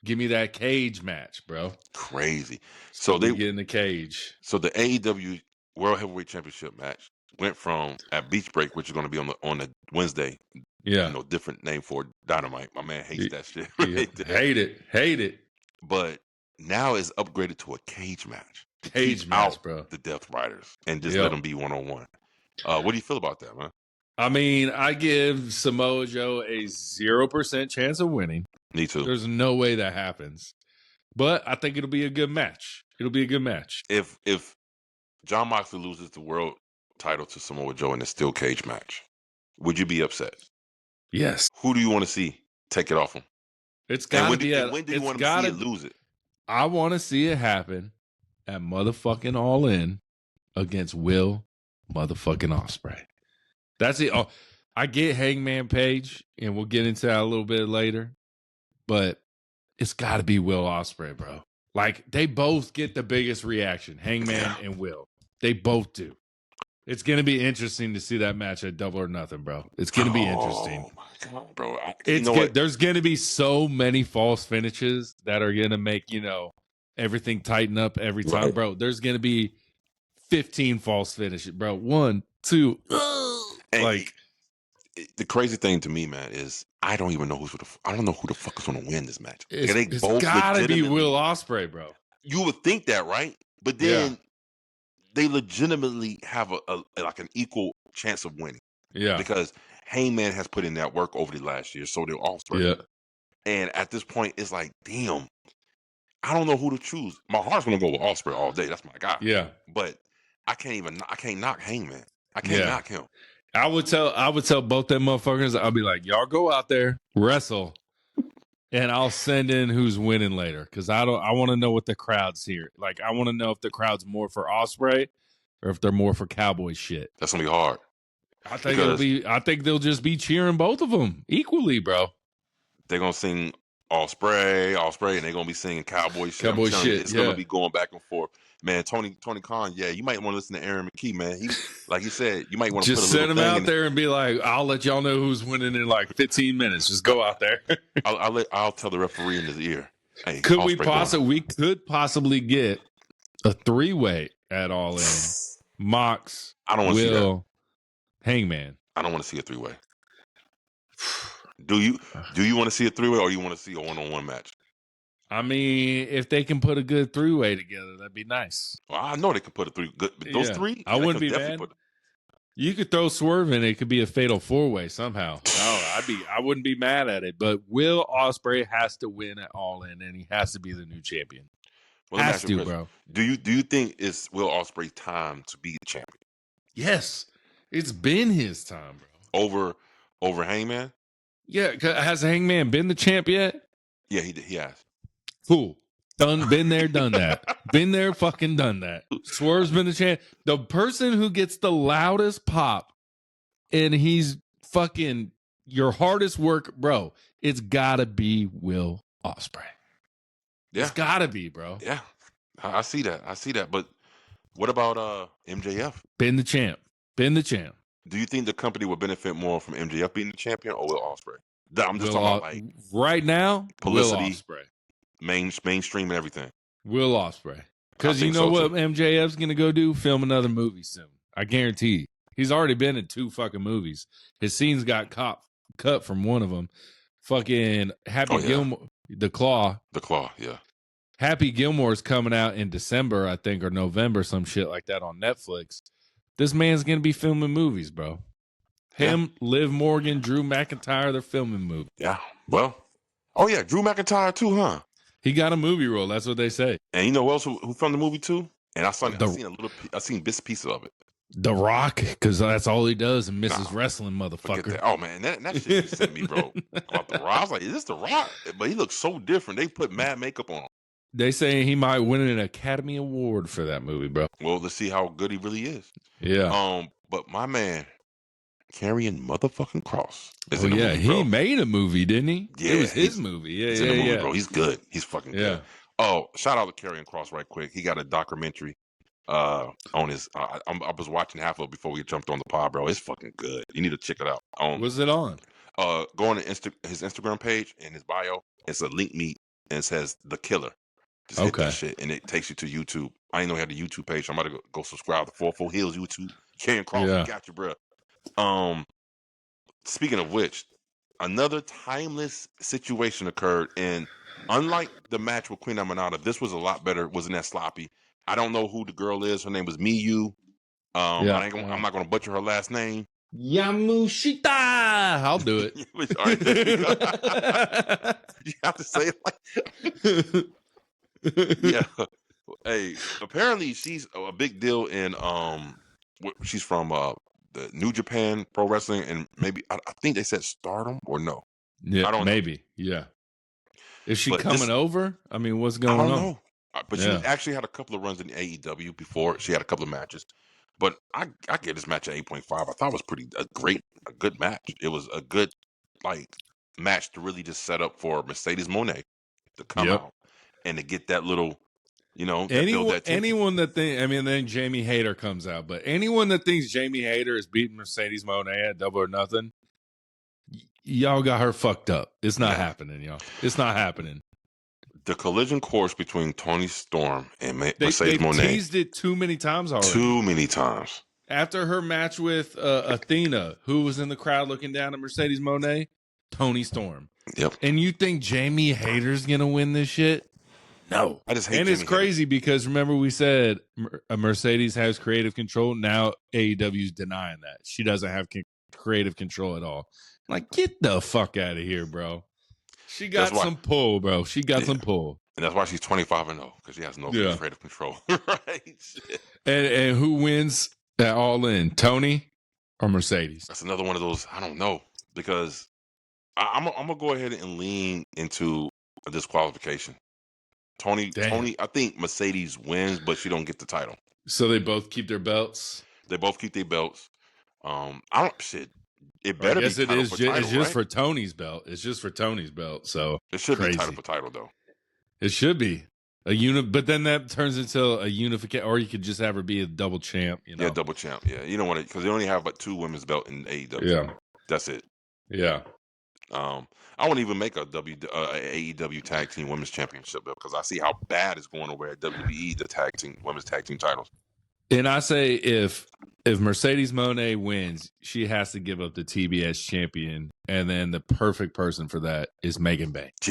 Give me that cage match, bro. Crazy. So they get in the cage. So the AEW World Heavyweight Championship match went from at Beach Break, which is going to be on the Wednesday. Yeah. Different name for Dynamite. My man hates that shit. Hate it. But now it's upgraded to a cage match. Cage match, bro. The Death Riders and just let them be one-on-one. What do you feel about that, man? I mean, I give Samoa Joe a 0% chance of winning. Me too. There's no way that happens. But I think it'll be a good match. If Jon Moxley loses the world title to Samoa Joe in a steel cage match, would you be upset? Yes. Who do you want to see take it off him? It's got to be when do you want to see it lose it? I want to see it happen at motherfucking All In against Will motherfucking Ospreay. That's it. Oh, I get Hangman Page, and we'll get into that a little bit later, but it's got to be Will Ospreay, bro. Like, they both get the biggest reaction, Hangman and Will. They both do. It's going to be interesting to see that match at Double or Nothing, bro. It's going to be interesting. Oh, my God, bro. There's going to be so many false finishes that are going to make, everything tighten up every time, Right. bro. There's going to be 15 false finishes, bro. 1, 2. Like, the crazy thing to me, man, is I don't even know who the fuck is going to win this match. it's got to be Will Ospreay, bro. You would think that, right? But then they legitimately have like an equal chance of winning. Yeah. Because Hangman has put in that work over the last year, so they're Ospreay. Yeah. And at this point, it's like, damn, I don't know who to choose. My heart's gonna go with Ospreay all day. That's my guy. Yeah. But I can't knock Hangman. I can't knock him. I would tell both them motherfuckers, I'll be like, y'all go out there, wrestle, and I'll send in who's winning later. Because I want to know what the crowd's here. Like, I want to know if the crowd's more for Ospreay or if they're more for Cowboy shit. That's gonna be hard. I think they'll just be cheering both of them equally, bro. They're gonna sing Ospreay, and they're gonna be singing Cowboy shit. It's gonna be going back and forth. Man, Tony Khan, you might want to listen to Aaron McKee, man. He, like you said, you might want to just send him out there and be like, I'll let y'all know who's winning in like 15 minutes. Just go out there. I'll tell the referee in his ear. Hey, we could possibly get a 3-way at All In. Mox, I don't want to see that. Hangman. I don't want to see a 3-way. Do you want to see a 3-way or you want to see a 1-on-1 match? I mean, if they can put a good 3-way together, that'd be nice. Well, I know they could put a 3 good, but those 3, I wouldn't be mad. You could throw Swerve in, it could be a fatal 4-way somehow. I wouldn't be mad at it. But Will Ospreay has to win at All In, and he has to be the new champion. Well, has to, bro. Do you think it's Will Ospreay's time to be the champion? Yes, it's been his time, bro. Over Hangman. Yeah, has Hangman been the champ yet? Yeah, he has. Cool. Been there, done that. Been there, fucking done that. Swerve's been the champ. The person who gets the loudest pop and he's fucking your hardest work, bro, it's gotta be Will Ospreay. Yeah. It's gotta be, bro. Yeah. I see that. But what about MJF? Been the champ. Do you think the company would benefit more from MJF being the champion or Will Ospreay? I'm just talking about like right now, publicity, Will Ospreay. Mainstream and everything. Will Ospreay. Because you know what MJF's going to go do? Film another movie soon. I guarantee you. He's already been in 2 fucking movies. His scenes got cut from one of them. Fucking Happy Gilmore. The Claw, yeah. Happy Gilmore's coming out in December, I think, or November, some shit like that on Netflix. This man's going to be filming movies, bro. Him, Liv Morgan, Drew McIntyre, they're filming movies. Yeah. Well, Drew McIntyre too, huh? He got a movie role. That's what they say. And you know who else who filmed the movie too? And I seen bits pieces of it. The Rock, because that's all he does and misses wrestling, motherfucker. Oh man, that shit you sent me, bro. About The Rock. I was like, is this The Rock? But he looks so different. They put mad makeup on him. They say he might win an Academy Award for that movie, bro. Well, let's see how good he really is. Yeah. But my man, Karrion motherfucking Kross. He made a movie, didn't he? Yeah, it was his movie. Yeah, he's in the movie, bro. He's good. He's fucking good. Oh, shout out to Karrion Kross right quick. He got a documentary on his. I was watching half of it before we jumped on the pod, bro. It's fucking good. You need to check it out. What's it on? Go on to his Instagram page in his bio. It's a link meet and it says The Killer. Just hit that shit and it takes you to YouTube. I didn't know he had a YouTube page, so I'm about to go subscribe to 44 Heelz YouTube. Karrion Kross, we got you, bro. Speaking of which, another timeless situation occurred, and unlike the match with Queen Aminata, this was a lot better. It wasn't that sloppy. I don't know who the girl is. Her name was Miyu. I'm not gonna butcher her last name. Yamushita. I'll do it. You have to say it like yeah. Hey, apparently she's a big deal in she's from the New Japan Pro Wrestling, and maybe I think they said Stardom or no. Yeah, I don't know. Yeah. Is she coming over? I mean, what's going on? I don't know. But she actually had a couple of runs in AEW before. She had a couple of matches. But I gave this match an 8.5. I thought it was a good match. It was a good match to really just set up for Mercedes Monet to come out. and to get that little, that build that tension. Anyone that then Jamie Hayter comes out, but anyone that thinks Jamie Hayter is beating Mercedes Monet at Double or Nothing, y'all got her fucked up. It's not happening, y'all. It's not happening. The collision course between Toni Storm and Mercedes Monet. They teased it too many times already. Too many times. After her match with Athena, who was in the crowd looking down at Mercedes Monet, Toni Storm. Yep. And you think Jamie Hayter's going to win this shit? No. I just hate And Jamie it's crazy because remember we said Mercedes has creative control. Now AEW's denying that. She doesn't have creative control at all. Like, get the fuck out of here, bro. She got some pull, bro. She got some pull. And that's why she's 25-0, because she has no creative control. Right? And who wins at All In? Toni or Mercedes? That's another one of those, I don't know, because I'm going to go ahead and lean into a disqualification. Toni, I think Mercedes wins, but she don't get the title. So they both keep their belts? They both keep their belts. It better be title it's for title, it's just right? for Tony's belt. It's just for Tony's belt. So it should be title for title, though. It should be but then that turns into a unification, or you could just have her be a double champ. Yeah, double champ. Yeah, you don't want to, because they only have but 2 women's belt in AEW. Yeah, that's it. Yeah. I won't even make a AEW Tag Team Women's Championship belt, because I see how bad it's going over at WWE, the women's tag team titles. And I say if Mercedes Monet wins, she has to give up the TBS champion, and then the perfect person for that is Megan Banks.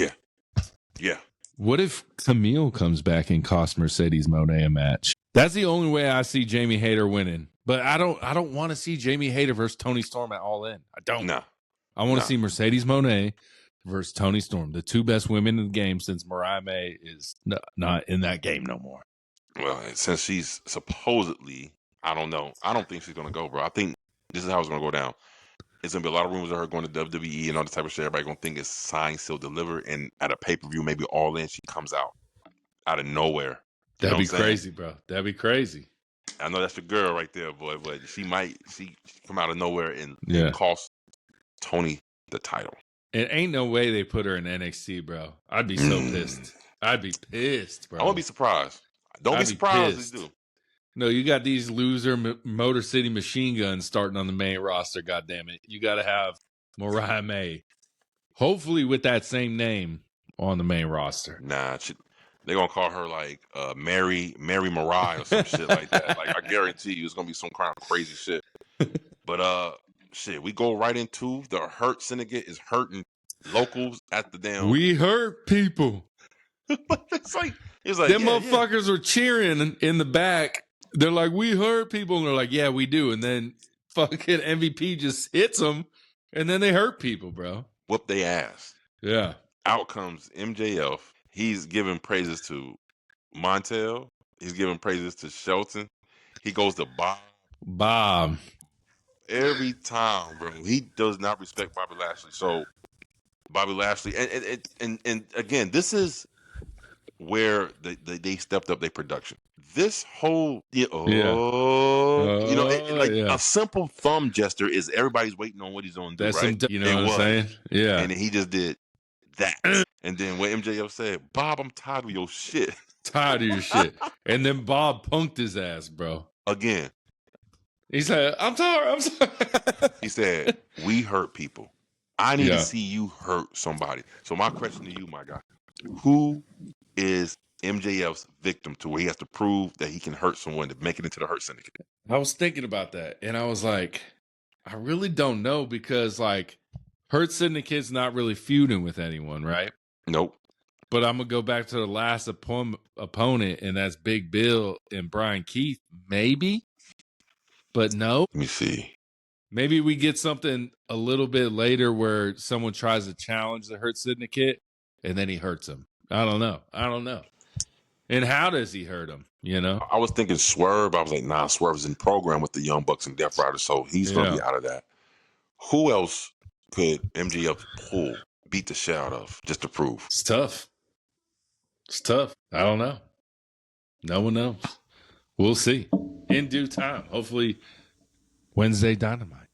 Yeah. What if Camille comes back and costs Mercedes Monet a match? That's the only way I see Jamie Hayter winning. But I don't want to see Jamie Hayter versus Toni Storm at All In. I don't. No. I want to see Mercedes Monet versus Toni Storm, the 2 best women in the game, since Mariah May is not in that game no more. Well, since she's supposedly, I don't know. I don't think she's going to go, bro. I think this is how it's going to go down. It's going to be a lot of rumors of her going to WWE and all this type of shit. Everybody going to think it's signed, sealed, delivered. And at a pay-per-view, maybe All In, she comes out of nowhere. That'd be crazy, bro. That'd be crazy. I know that's the girl right there, boy, but she come out of nowhere and cost Toni the title. It ain't no way they put her in NXT, bro. I'd be so pissed. I'd be pissed, bro. I won't be surprised. Don't be surprised if they do. No, you got these loser Motor City Machine Guns starting on the main roster, goddammit. You got to have Mariah May, hopefully with that same name, on the main roster. Nah, they're going to call her like Mary Mariah or some shit like that. Like, I guarantee you it's going to be some kind of crazy shit. But, we go right into the Hurt Syndicate is hurting locals at the damn... We hurt people. It's like them motherfuckers were cheering in the back. They're like, we hurt people. And they're like, yeah, we do. And then fucking MVP just hits them. And then they hurt people, bro. Whoop they ass. Yeah. Out comes MJF. He's giving praises to Montel. He's giving praises to Shelton. He goes to Bob. Every time, bro. He does not respect Bobby Lashley. So, Bobby Lashley. And again, this is where they stepped up their production. This whole, a simple thumb gesture is everybody's waiting on what he's going to do, that's right? You know what I'm saying? Yeah. And he just did that. And then what MJF said, Bob, I'm tired of your shit. Tired of your shit. And then Bob punked his ass, bro. Again. He said, I'm sorry. He said, we hurt people. I need to see you hurt somebody. So my question to you, my guy, who is MJF's victim to where he has to prove that he can hurt someone to make it into the Hurt Syndicate? I was thinking about that, and I was like, I really don't know, because like Hurt Syndicate's not really feuding with anyone, right? Nope. But I'm gonna go back to the last opponent, and that's Big Bill and Brian Keith, maybe. But no. Let me see. Maybe we get something a little bit later where someone tries to challenge the Hurt Syndicate, and then he hurts him. I don't know. And how does he hurt him? I was thinking Swerve. I was like, nah, Swerve's in program with the Young Bucks and Death Riders, so he's going to be out of that. Who else could MJF beat the shit out of, just to prove? It's tough. I don't know. No one knows. We'll see. In due time. Hopefully Wednesday Dynamite.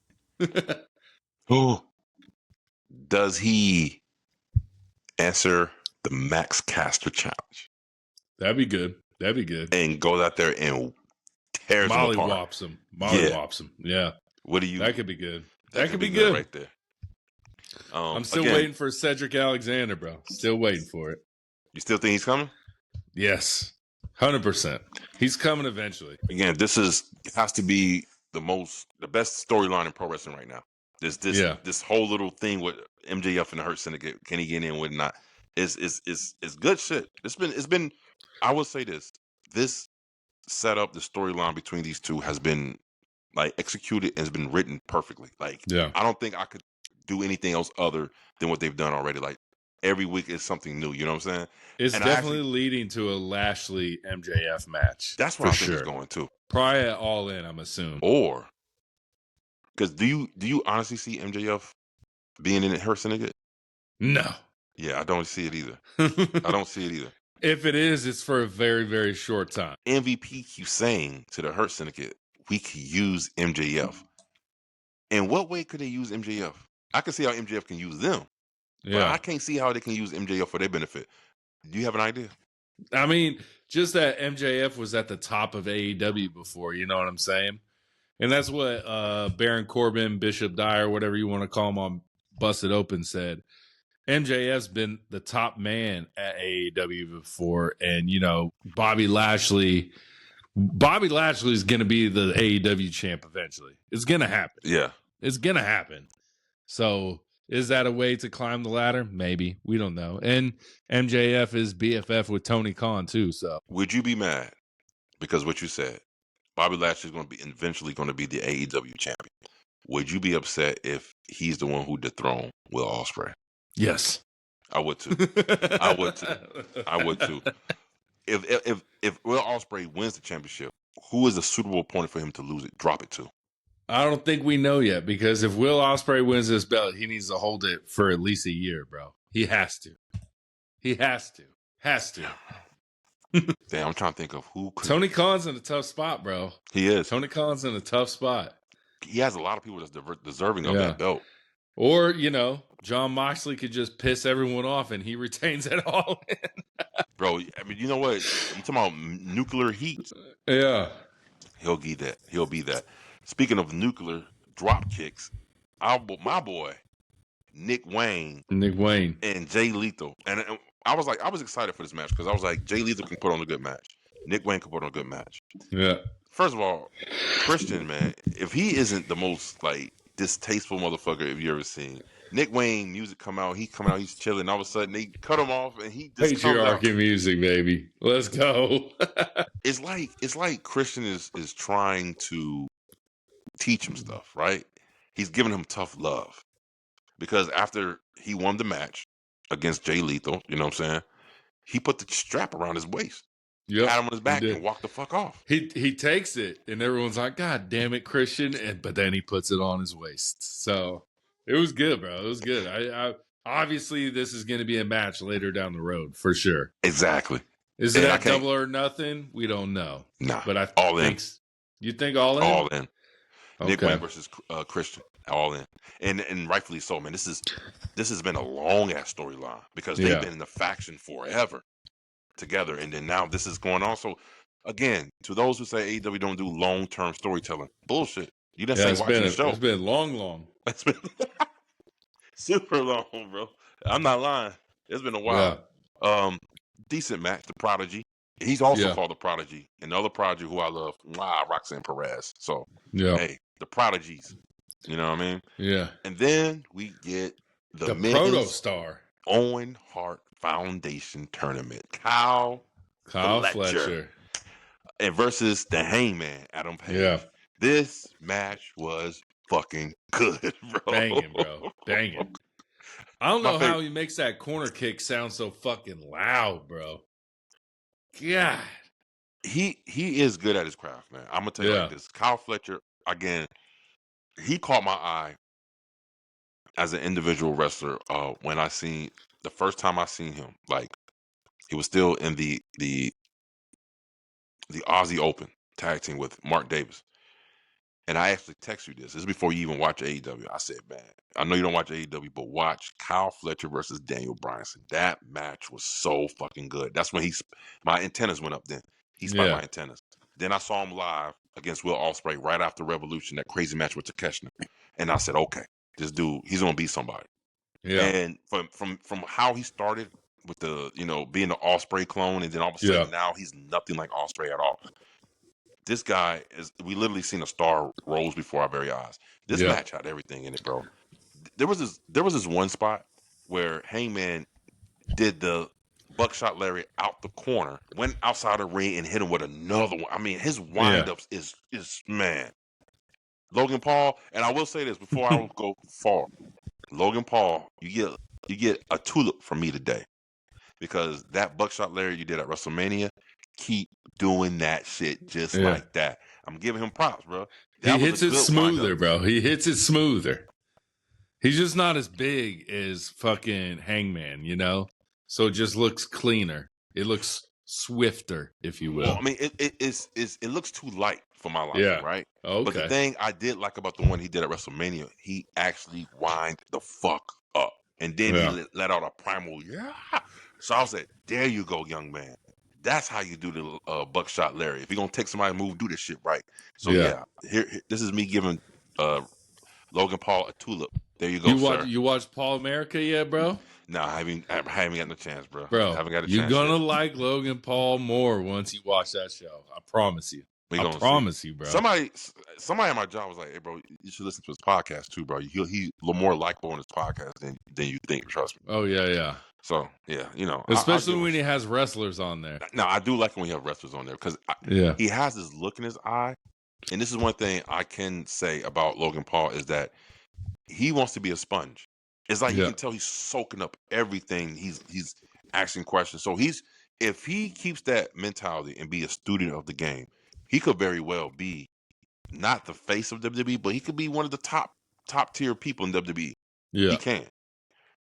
Does he answer the Max Caster challenge? That'd be good. That'd be good. And goes out there and tears them apart. Mollywops him. Mollywops him. Yeah. What do you? That could be good. That could be good right there. I'm still waiting for Cedric Alexander, bro. Still waiting for it. You still think he's coming? Yes. 100%. He's coming eventually. Again, this has to be the best storyline in pro wrestling right now. This whole little thing with MJF and the Hurt Syndicate, can he get in with not is good shit. It's been I will say this setup, the storyline between these two has been like executed and has been written perfectly. Like I don't think I could do anything else other than what they've done already. Like every week is something new, you know what I'm saying? It's definitely leading to a Lashley MJF match. That's what I think it's going to. Probably at All In, I'm assuming. Or because do you honestly see MJF being in the Hurt Syndicate? No. Yeah, I don't see it either. I don't see it either. If it is, it's for a very, very short time. MVP keeps saying to the Hurt Syndicate, we could use MJF. In what way could they use MJF? I can see how MJF can use them. Yeah. But I can't see how they can use MJF for their benefit. Do you have an idea? I mean, just that MJF was at the top of AEW before, you know what I'm saying? And that's what Baron Corbin, Bishop Dyer, whatever you want to call him on Busted Open said. MJF's been the top man at AEW before. And, you know, Bobby Lashley is going to be the AEW champ eventually. It's going to happen. Yeah. It's going to happen. So is that a way to climb the ladder? Maybe. We don't know. And MJF is BFF with Tony Khan too. So would you be mad? Because what you said, Bobby Lashley is going to be eventually going to be the AEW champion. Would you be upset if he's the one who dethroned Will Ospreay? Yes. I would too. I would too. If Will Ospreay wins the championship, who is a suitable opponent for him to lose it, drop it to? I don't think we know yet, because if Will Ospreay wins this belt, he needs to hold it for at least a year, bro. He has to. Has to. Damn, I'm trying to think of who could. Tony Khan's in a tough spot, bro. He is. Tony Khan's in a tough spot. He has a lot of people that's deserving of that belt. Or, you know, John Moxley could just piss everyone off and he retains it all. Bro, I mean, you know what? You talking about nuclear heat? Yeah. He'll be that. Speaking of nuclear drop kicks, my boy, Nick Wayne, and Jay Lethal. And I was excited for this match because I was like, Jay Lethal can put on a good match. Nick Wayne can put on a good match. Yeah. First of all, Christian, man, if he isn't the most like distasteful motherfucker have you ever seen. Nick Wayne music come out, he's chilling. All of a sudden they cut him off and he just patriarchy music, baby. Let's go. It's like Christian is trying to teach him stuff, right? He's giving him tough love. Because after he won the match against Jay Lethal, you know what I'm saying? He put the strap around his waist. Yep, pat him on his back and walked the fuck off. He takes it and everyone's like, God damn it, Christian. But then he puts it on his waist. So it was good, bro. It was good. I obviously this is going to be a match later down the road for sure. Exactly. Is it at Double or Nothing? We don't know. Nah. But I all think in. You think all in? All in. Okay. Nick Wayne versus Christian. All in. And rightfully so, man. This has been a long ass storyline because they've been in the faction forever together, and then now this is going on. So again, to those who say AEW don't do long-term storytelling, bullshit. You didn't say watching the show. It's been long. It's been super long, bro. I'm not lying. It's been a while. Yeah. Decent match. The Prodigy. He's also called the Prodigy, and the other Prodigy who I love, Roxanne Perez. So hey, the Prodigies. You know what I mean? Yeah. And then we get the Proto Star Owen Hart Foundation tournament. Kyle Fletcher. And versus the Hangman, Adam Page. Yeah. This match was fucking good, bro. Banging, bro. Banging. I don't know how he makes that corner kick sound so fucking loud, bro. God. He is good at his craft, man. I'm gonna tell you like this. Kyle Fletcher, again, he caught my eye as an individual wrestler when I seen the first time I seen him. Like he was still in the Aussie Open tag team with Mark Davis. And I actually text you this. This is before you even watch AEW. I said, man, I know you don't watch AEW, but watch Kyle Fletcher versus Daniel Bryanson. That match was so fucking good. That's when my antennas went up then. He spiked my antennas. Then I saw him live against Will Ospreay right after Revolution, that crazy match with Takeshita. And I said, okay, this dude, he's going to be somebody. Yeah. And from how he started with the, being the Ospreay clone, and then all of a sudden now he's nothing like Ospreay at all. This guy we literally seen a star rose before our very eyes. This match had everything in it, bro. There was this one spot where Hangman did the buckshot lariat out the corner, went outside the ring and hit him with another one. I mean, his windups is man. Logan Paul, and I will say this before I go far. Logan Paul, you get a tulip from me today. Because that buckshot lariat you did at WrestleMania, keep doing that shit just like that. I'm giving him props, bro. He hits it smoother, bro. He hits it smoother. He's just not as big as fucking Hangman, So it just looks cleaner. It looks swifter, if you will. Well, I mean, it looks too light for my liking, right? Okay. But the thing I did like about the one he did at WrestleMania, he actually whined the fuck up. And then he let out a primal, So I was like, there you go, young man. That's how you do the buckshot lariat. If you're going to take somebody's move, do this shit right. So, here, this is me giving Logan Paul a tulip. There you go, sir. You watched Paul America yet, bro? No, I haven't got no chance, bro. Bro, I haven't got a you're chance going to like Logan Paul more once you watch that show. I promise you. I promise you, bro. Somebody at my job was like, hey, bro, you should listen to his podcast, too, bro. He's a little more likable on his podcast than you think, trust me. Oh, yeah. So, especially when he has wrestlers on there. Now, I do like when we have wrestlers on there because he has this look in his eye. And this is one thing I can say about Logan Paul is that he wants to be a sponge. It's like you can tell he's soaking up everything. He's asking questions. So if he keeps that mentality and be a student of the game, he could very well be not the face of WWE, but he could be one of the top tier people in WWE. Yeah. He can.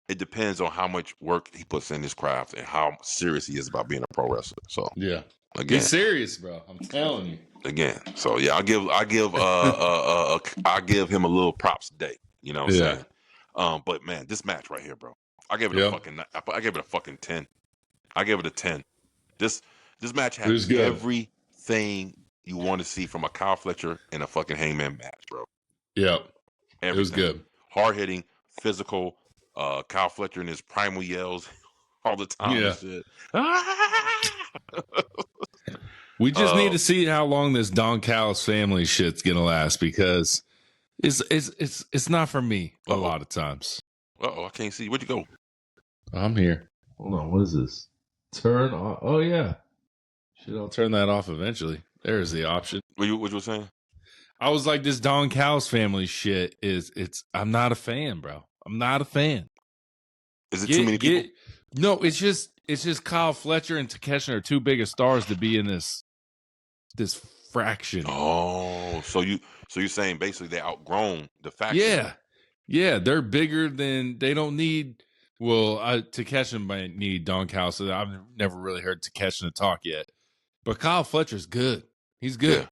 It depends on how much work he puts in his craft and how serious he is about being a pro wrestler. So again, he's serious, bro. I'm telling you. Again, so I give him a little props today. You know what I'm saying? But man, this match right here, bro, I gave it a fucking 10. I gave it a 10. This match had everything you want to see from a Kyle Fletcher and a fucking Hangman match, bro. Yep. Everything. It was good. Hard hitting, physical. Kyle Fletcher and his primal yells all the time. And shit. We just need to see how long this Don Callis family shit's gonna last because it's not for me a lot of times. I can't see. Where'd you go? I'm here. Hold on. What is this? Turn off. Oh yeah. Shit, I'll turn that off eventually. There's the option. What you were saying? I was like, this Don Callis family shit I'm not a fan, bro. I'm not a fan. Is it too many people? No, it's just Kyle Fletcher and Takeshita are too big of stars to be in this fraction. Oh, so you're saying basically they outgrown the faction? Yeah, they're bigger than they don't need. Well, Takeshita might need Don Callis. So I've never really heard Takeshita talk yet, but Kyle Fletcher's good. He's good. Yeah.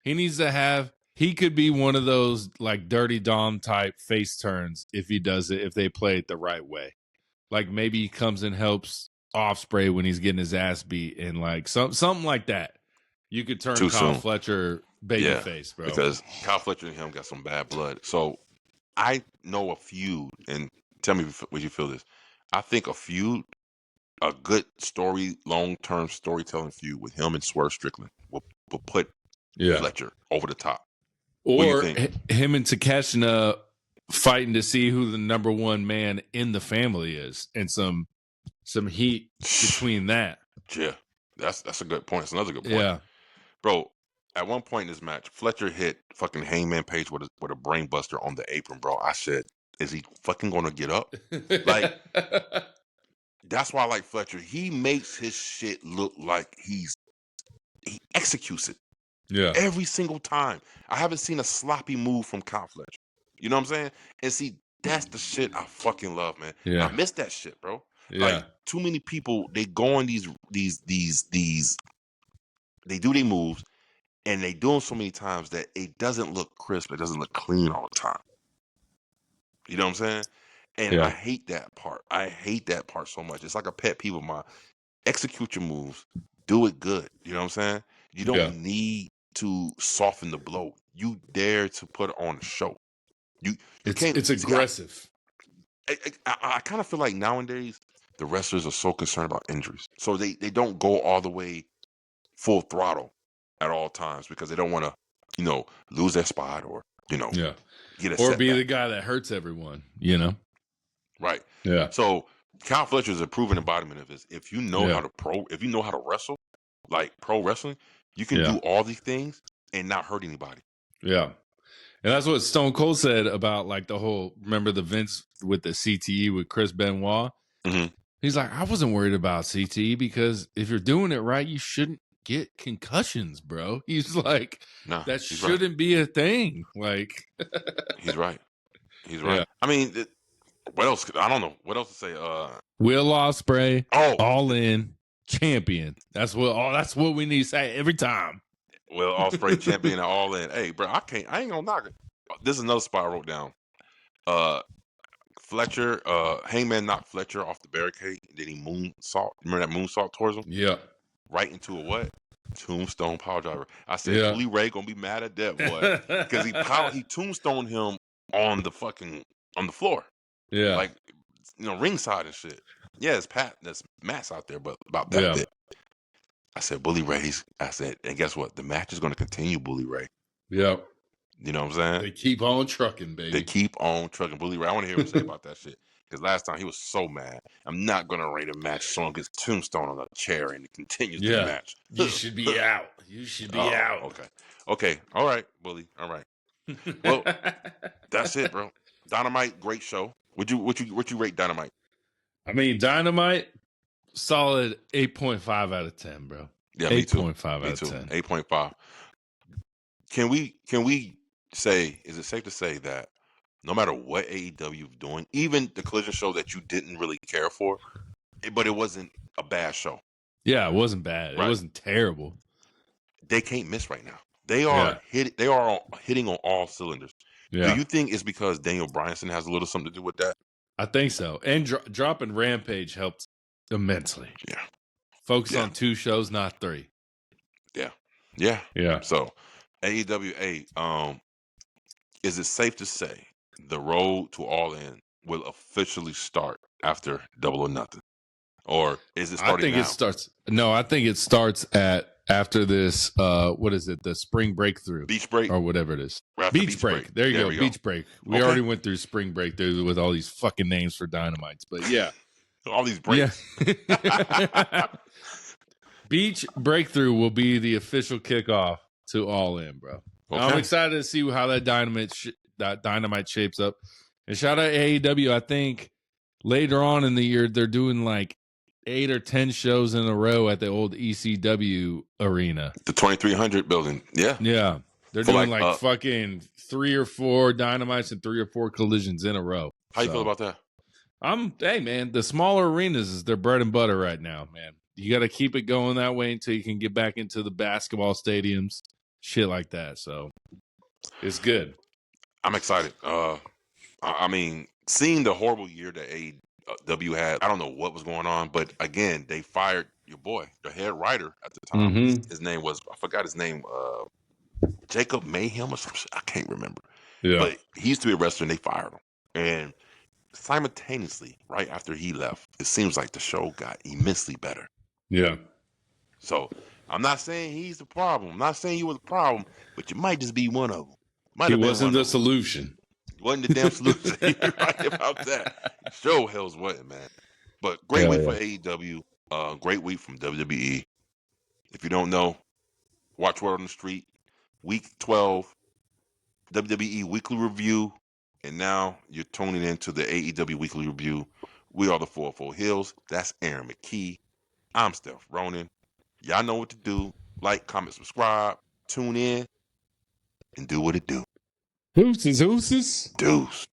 He needs to have. He could be one of those like Dirty Dom type face turns if he does it, if they play it the right way. Like maybe he comes and helps Ospreay when he's getting his ass beat and like something like that. You could turn Kyle Fletcher babyface, bro. Because Kyle Fletcher and him got some bad blood. So I know a feud, and tell me what you feel this. I think a good long-term storytelling feud with him and Swerve Strickland will put Fletcher over the top. Or him and Takeshita fighting to see who the number one man in the family is, and some heat between that. Yeah, that's a good point. That's another good point. Yeah, bro. At one point in this match, Fletcher hit fucking Hangman Page with a brain buster on the apron, bro. I said, is he fucking gonna get up? Like, that's why I like Fletcher. He makes his shit look like he executes it. Yeah. Every single time. I haven't seen a sloppy move from Kyle Fletcher. You know what I'm saying? And see, that's the shit I fucking love, man. Yeah. I miss that shit, bro. Yeah. Like, too many people, they go on these they do their moves, And they do them so many times that it doesn't look crisp. It doesn't look clean all the time. You know what I'm saying? And I hate that part. I hate that part so much. It's like a pet peeve of mine. Execute your moves. Do it good. You know what I'm saying? You don't need to soften the blow. You dare to put on a show. You can't. It's aggressive. I kind of feel like nowadays the wrestlers are so concerned about injuries, so they don't go all the way full throttle at all times because they don't want to, lose their spot or get a or be setback. the guy that hurts everyone. Right. Yeah. So Kyle Fletcher is a proven embodiment of this. If you know how to wrestle, like pro wrestling, you can do all these things and not hurt anybody. Yeah. And that's what Stone Cold said about like the whole, remember the Vince with the CTE with Chris Benoit? Mm-hmm. He's like, I wasn't worried about CTE because if you're doing it right, you shouldn't get concussions, bro. He's like, that shouldn't be a thing. Like, he's right. He's right. Yeah. I mean, what else? I don't know. What else to say? Will Ospreay, all in champion. That's what we need to say every time. Will Ospreay champion all in. Hey, bro, I ain't gonna knock it. This is another spot I wrote down. Fletcher, Hangman knocked Fletcher off the barricade, and then he moonsault. Remember that moonsault towards him? Yeah. Right into a what? Tombstone power driver. I said, Bully Ray gonna be mad at that boy because he tombstoned him on the floor. Yeah. Like, ringside and shit. Yeah, there's Matt's out there, but about that bit. I said, Bully Ray's. I said, and guess what? The match is going to continue, Bully Ray. Yeah. You know what I'm saying? They keep on trucking, baby. They keep on trucking. Bully Ray. I want to hear him say about that shit. Because last time he was so mad. I'm not going to rate a match. Someone gets tombstone on a chair and it continues the match. You should be out. You should be out. Okay. All right, Bully. All right. Well, that's it, bro. Dynamite, great show. Would you rate Dynamite? I mean, Dynamite, solid 8.5 out of 10, bro. Yeah, me too. 8.5 out of 10. 8.5. Can we say, is it safe to say that no matter what AEW is doing, even the Collision show that you didn't really care for, but it wasn't a bad show? Yeah, it wasn't bad. Right. It wasn't terrible. They can't miss right now. They are hitting on all cylinders. Yeah. Do you think it's because Daniel Bryanson has a little something to do with that? I think so. And dropping Rampage helped immensely. Yeah. Focus on 2 shows, not 3. Yeah. So, AEW, is it safe to say the road to All In will officially start after Double or Nothing? Or is it starting now? I think it starts after this, what is it? The Spring Breakthrough. Beach Break? Or whatever it is. Beach break. There you go. Beach Break. We already went through Spring Breakthrough with all these fucking names for Dynamites. But yeah. All these breaks. Yeah. Beach Breakthrough will be the official kickoff to All In, bro. Okay. I'm excited to see how that Dynamite shapes up. And shout out AEW. I think later on in the year, they're doing like 8 or 10 shows in a row at the old ECW arena. The 2300 building. Yeah. Yeah. They're doing like fucking 3 or 4 Dynamites and 3 or 4 collisions in a row. How you feel about that? Hey, man, the smaller arenas is their bread and butter right now, man. You got to keep it going that way until you can get back into the basketball stadiums, shit like that. So it's good. I'm excited. I mean, seeing the horrible year that AEW had, I don't know what was going on, but again, they fired your boy, the head writer at the time. Mm-hmm. His name was, I forgot his name, Jacob Mayhem or some shit. I can't remember. Yeah. But he used to be a wrestler and they fired him. And simultaneously, right after he left, it seems like the show got immensely better. Yeah. So I'm not saying he's the problem. I'm not saying you were the problem, but you might just be one of them. He wasn't the solution. Wasn't the damn solution. You're right about that. Show Heelz wasn't, man. But great week for AEW. Great week from WWE. If you don't know, watch Word on the Street. Week 12, WWE Weekly Review. And now you're tuning into the AEW Weekly Review. We are the 4-4 Heelz. That's Aaron McKee. I'm Steph Ronin. Y'all know what to do. Like, comment, subscribe. Tune in. And do what it do. Deuces. Deuce.